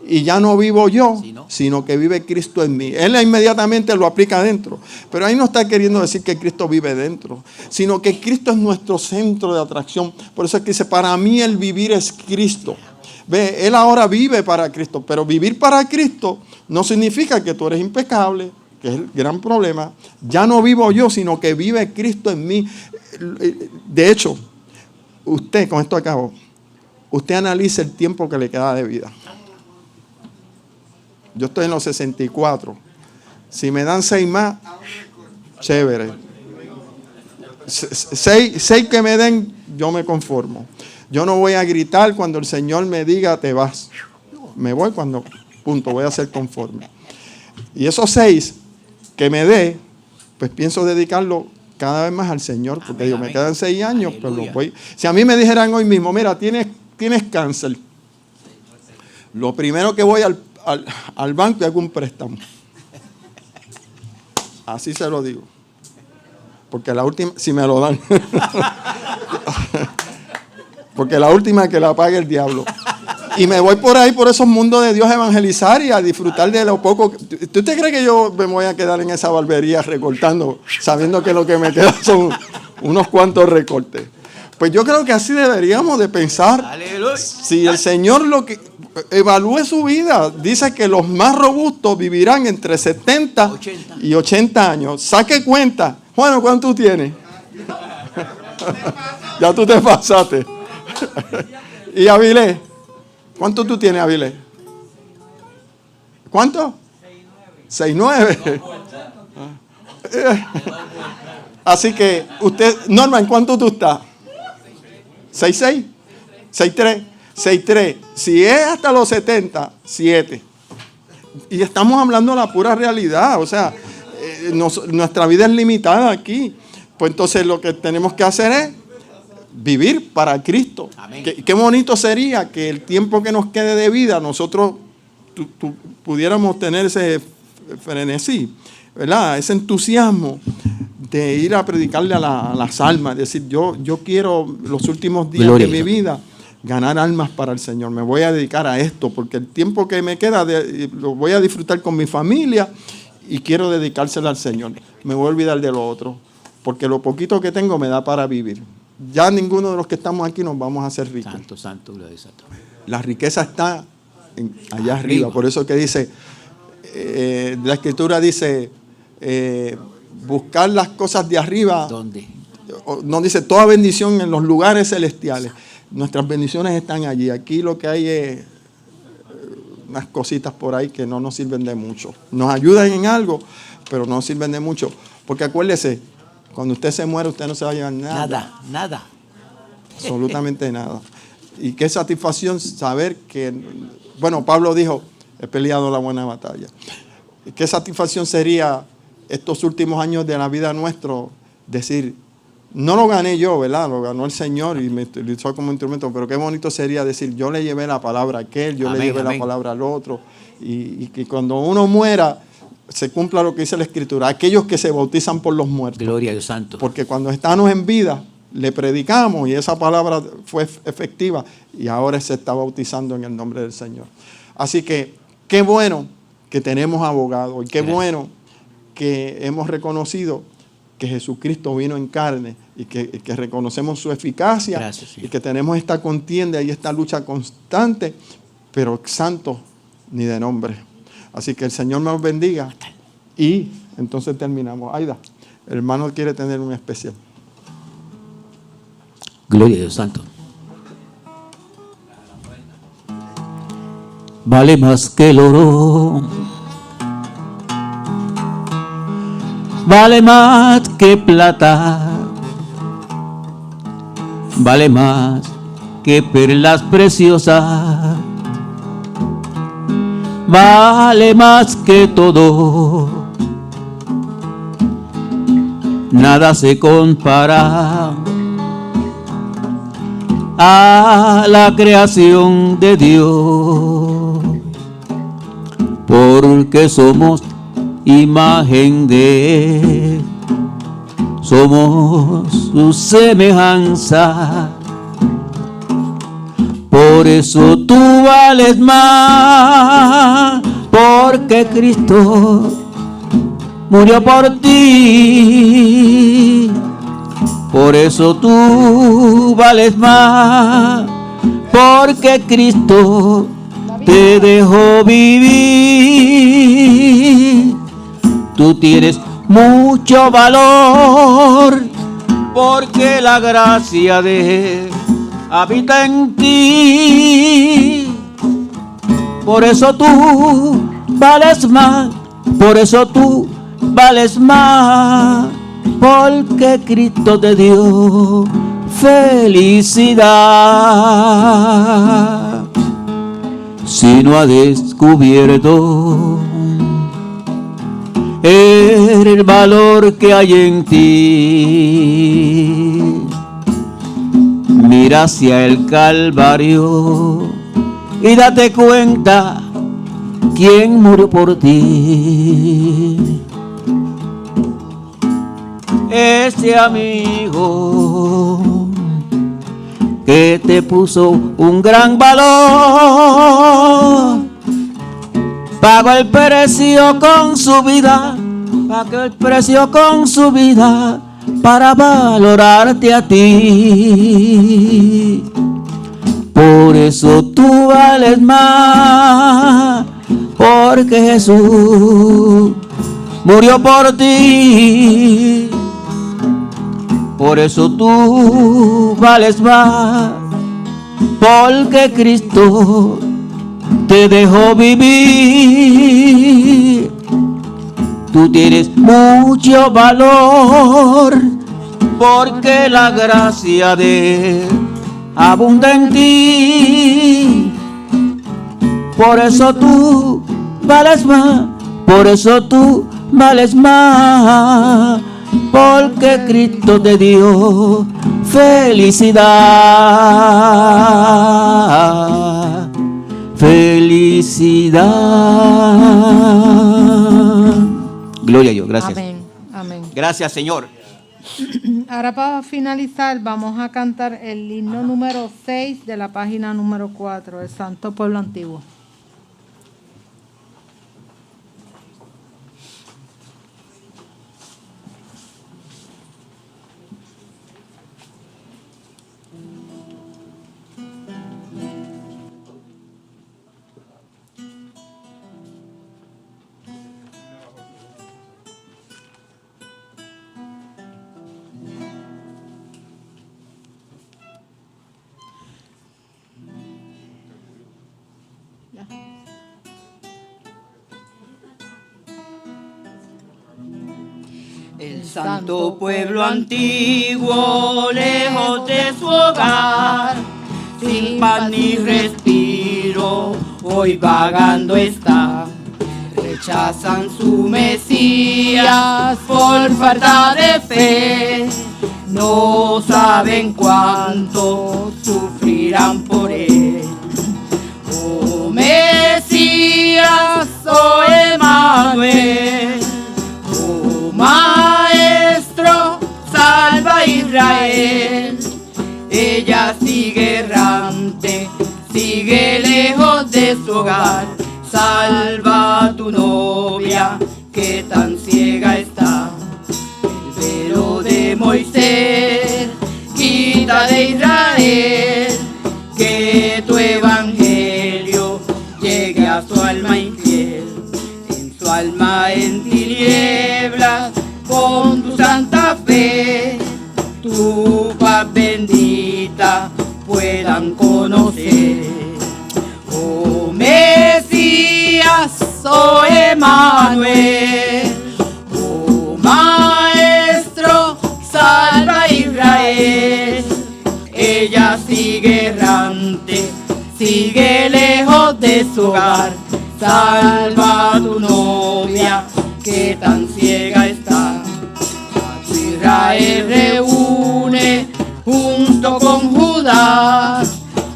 Y ya no vivo yo, sino que vive Cristo en mí. Él inmediatamente lo aplica dentro. Pero ahí no está queriendo decir que Cristo vive dentro, sino que Cristo es nuestro centro de atracción. Por eso es que dice, para mí el vivir es Cristo. Ve, Él ahora vive para Cristo, pero vivir para Cristo no significa que tú eres impecable, que es el gran problema. Ya no vivo yo, sino que vive Cristo en mí. De hecho, usted, con esto acabo, usted analiza el tiempo que le queda de vida. Yo estoy en los 64. Si me dan 6 más, chévere. 6 que me den, yo me conformo. Yo no voy a gritar cuando el Señor me diga, te vas. Me voy cuando, punto, voy a ser conforme. Y esos 6 que me dé, pues pienso dedicarlo cada vez más al Señor, porque digo, me quedan 6 años, pero los voy. Si a mí me dijeran hoy mismo, mira, tienes cáncer, lo primero que voy al banco y hago un préstamo. Así se lo digo. Porque la última, si me lo dan. Porque la última es que la pague el diablo. Y me voy por ahí, por esos mundos de Dios, a evangelizar y a disfrutar de lo poco. ¿Tú te crees que yo me voy a quedar en esa barbería recortando, sabiendo que lo que me queda son unos cuantos recortes? Pues yo creo que así deberíamos de pensar. Aleluya. Si el Señor lo que evalúe su vida, dice que los más robustos vivirán entre 70 y 80 años. Saque cuenta. Juan, ¿cuánto tú tienes? Ya tú te pasaste. ¿Y Avilés? ¿Cuánto tú tienes, Avilés? ¿Cuánto? 6'9". Así que usted, Norman, ¿cuánto tú estás? 6'6", 6'3", 6'3". Si es hasta los 70, 7. Y estamos hablando de la pura realidad. O sea, nuestra vida es limitada aquí. Pues entonces lo que tenemos que hacer es vivir para Cristo. Qué bonito sería que el tiempo que nos quede de vida nosotros pudiéramos tener ese frenesí, ¿verdad? Ese entusiasmo de ir a predicarle a las almas, decir, yo quiero los últimos días de mi vida ganar almas para el Señor. Me voy a dedicar a esto porque el tiempo que me queda lo voy a disfrutar con mi familia y quiero dedicárselo al Señor. Me voy a olvidar de lo otro porque lo poquito que tengo me da para vivir. Ya ninguno de los que estamos aquí nos vamos a hacer ricos. Santo, gloria a Dios. La riqueza está allá arriba. Por eso que dice, la Escritura dice, buscar las cosas de arriba. ¿Dónde? No dice toda bendición en los lugares celestiales. Nuestras bendiciones están allí. Aquí lo que hay es unas cositas por ahí que no nos sirven de mucho. Nos ayudan en algo, pero no sirven de mucho. Porque acuérdese, cuando usted se muere, usted no se va a llevar nada. Nada. Absolutamente nada. Y qué satisfacción saber que, bueno, Pablo dijo, he peleado la buena batalla. Y qué satisfacción sería estos últimos años de la vida nuestro decir, no lo gané yo, ¿verdad? Lo ganó el Señor y me utilizó como instrumento, pero qué bonito sería decir, yo le llevé la palabra a aquel, yo le llevé la palabra al otro. Y que cuando uno muera, se cumpla lo que dice la Escritura, aquellos que se bautizan por los muertos. Gloria a Dios santo. Porque cuando estamos en vida, le predicamos y esa palabra fue efectiva y ahora se está bautizando en el nombre del Señor. Así que qué bueno que tenemos abogados y qué bueno que hemos reconocido que Jesucristo vino en carne y que reconocemos su eficacia. Gracias, y que tenemos esta contienda y esta lucha constante, pero santo ni de nombre. Así que el Señor nos bendiga y entonces terminamos. Aida, el hermano quiere tener un especial. Gloria a Dios santo. Vale más que el oro, vale más que plata, vale más que perlas preciosas, vale más que todo, nada se compara a la creación de Dios, porque somos imagen de Él, somos su semejanza. Por eso tú vales más, porque Cristo murió por ti. Por eso tú vales más, porque Cristo te dejó vivir. Tú tienes mucho valor, porque la gracia de Él habita en ti. Por eso tú vales más, por eso tú vales más, porque Cristo te dio felicidad. Si no ha descubierto el valor que hay en ti, mira hacia el Calvario y date cuenta quién murió por ti. Ese amigo que te puso un gran valor, pagó el precio con su vida, pagó el precio con su vida para valorarte a ti. Por eso tú vales más, porque Jesús murió por ti. Por eso tú vales más, porque Cristo te dejó vivir. Tú tienes mucho valor, porque la gracia de Él abunda en ti. Por eso tú vales más, por eso tú vales más, porque Cristo te dio felicidad, felicidad. Gloria a Dios, gracias. Amén, amén. Gracias, Señor. Ahora para finalizar vamos a cantar el himno número 6 de la página número 4, el Santo Pueblo Antiguo. El santo pueblo antiguo, lejos de su hogar, sin paz ni respiro, hoy vagando está. Rechazan su Mesías por falta de fe, no saben cuánto sufrirán por él. Oh Mesías, oh Emmanuel, oh Maestro, salva a Israel. Ella sigue errante, sigue lejos de su hogar. Salva a tu novia que tan ciega está. El velo de Moisés quita de Israel, que tu evangelio llegue a su alma infiel. En su alma en tinieblas, con tu santa fe, tu paz bendita puedan conocer. Oh Mesías, oh Emmanuel, oh Maestro, salva a Israel. Ella sigue errante, sigue lejos de su hogar. Salva a tu novia que tan ciega está. A tu Israel reúne junto con Judá.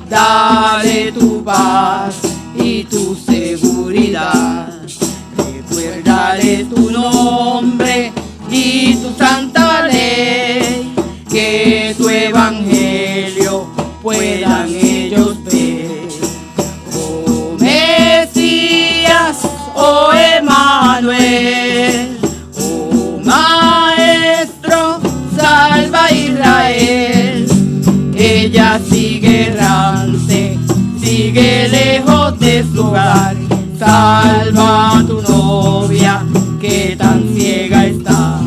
Dale tu paz y tu seguridad. Recuérdale tu nombre y tu santa ley, que tu evangelio puedan ellos ver. Oh Mesías, oh Emmanuel, oh Maestro, salva a Israel. Ella sigue errante, sigue lejos de su hogar. Salva a tu novia que tan ciega está.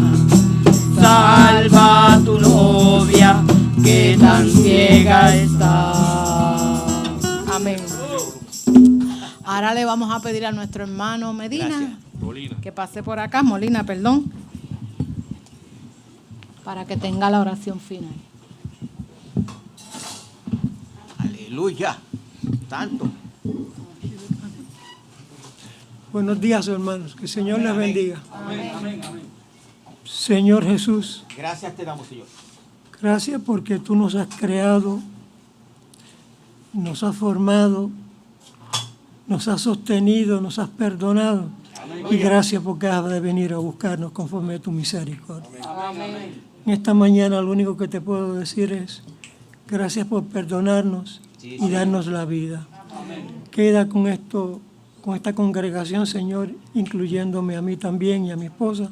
Salva a tu novia que tan ciega está. Amén. Ahora le vamos a pedir a nuestro hermano Medina que pase por acá. Molina, perdón. para que tenga la oración final. Aleluya. Tanto. Buenos días, hermanos. Que el Señor les bendiga. Señor Jesús, Gracias te damos, Señor. gracias porque tú nos has creado, nos has formado, nos has sostenido, nos has perdonado. Y gracias porque has de venir a buscarnos conforme a tu misericordia. En esta mañana lo único que te puedo decir es gracias por perdonarnos y darnos la vida. Queda con esto, con esta congregación, Señor, incluyéndome a mí también y a mi esposa,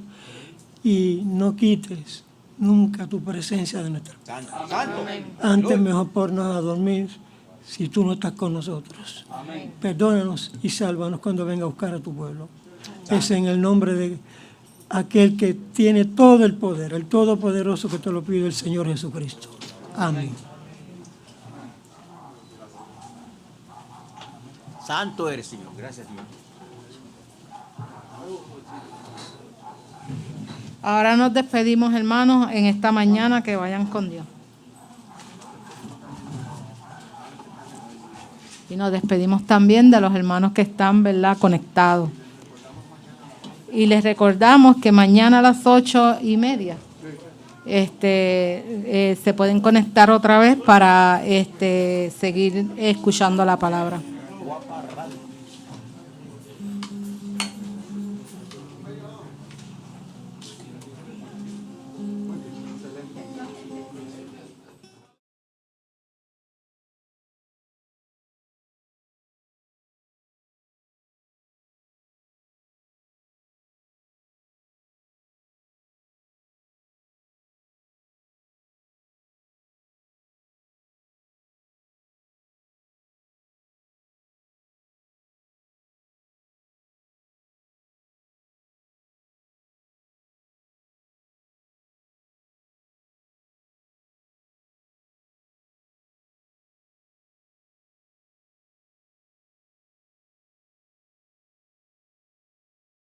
y no quites nunca tu presencia de nuestra vida. Antes mejor pornos a dormir si tú no estás con nosotros. Perdónanos y sálvanos cuando venga a buscar a tu pueblo. Es en el nombre de aquel que tiene todo el poder, el Todopoderoso, que te lo pide el Señor Jesucristo. Amén. Santo eres, Señor. Gracias, Señor. Ahora nos despedimos, hermanos, en esta mañana. Que vayan con Dios. Y nos despedimos también de los hermanos que están, ¿verdad?, conectados. Y les recordamos que mañana a las 8:30 se pueden conectar otra vez para seguir escuchando la palabra.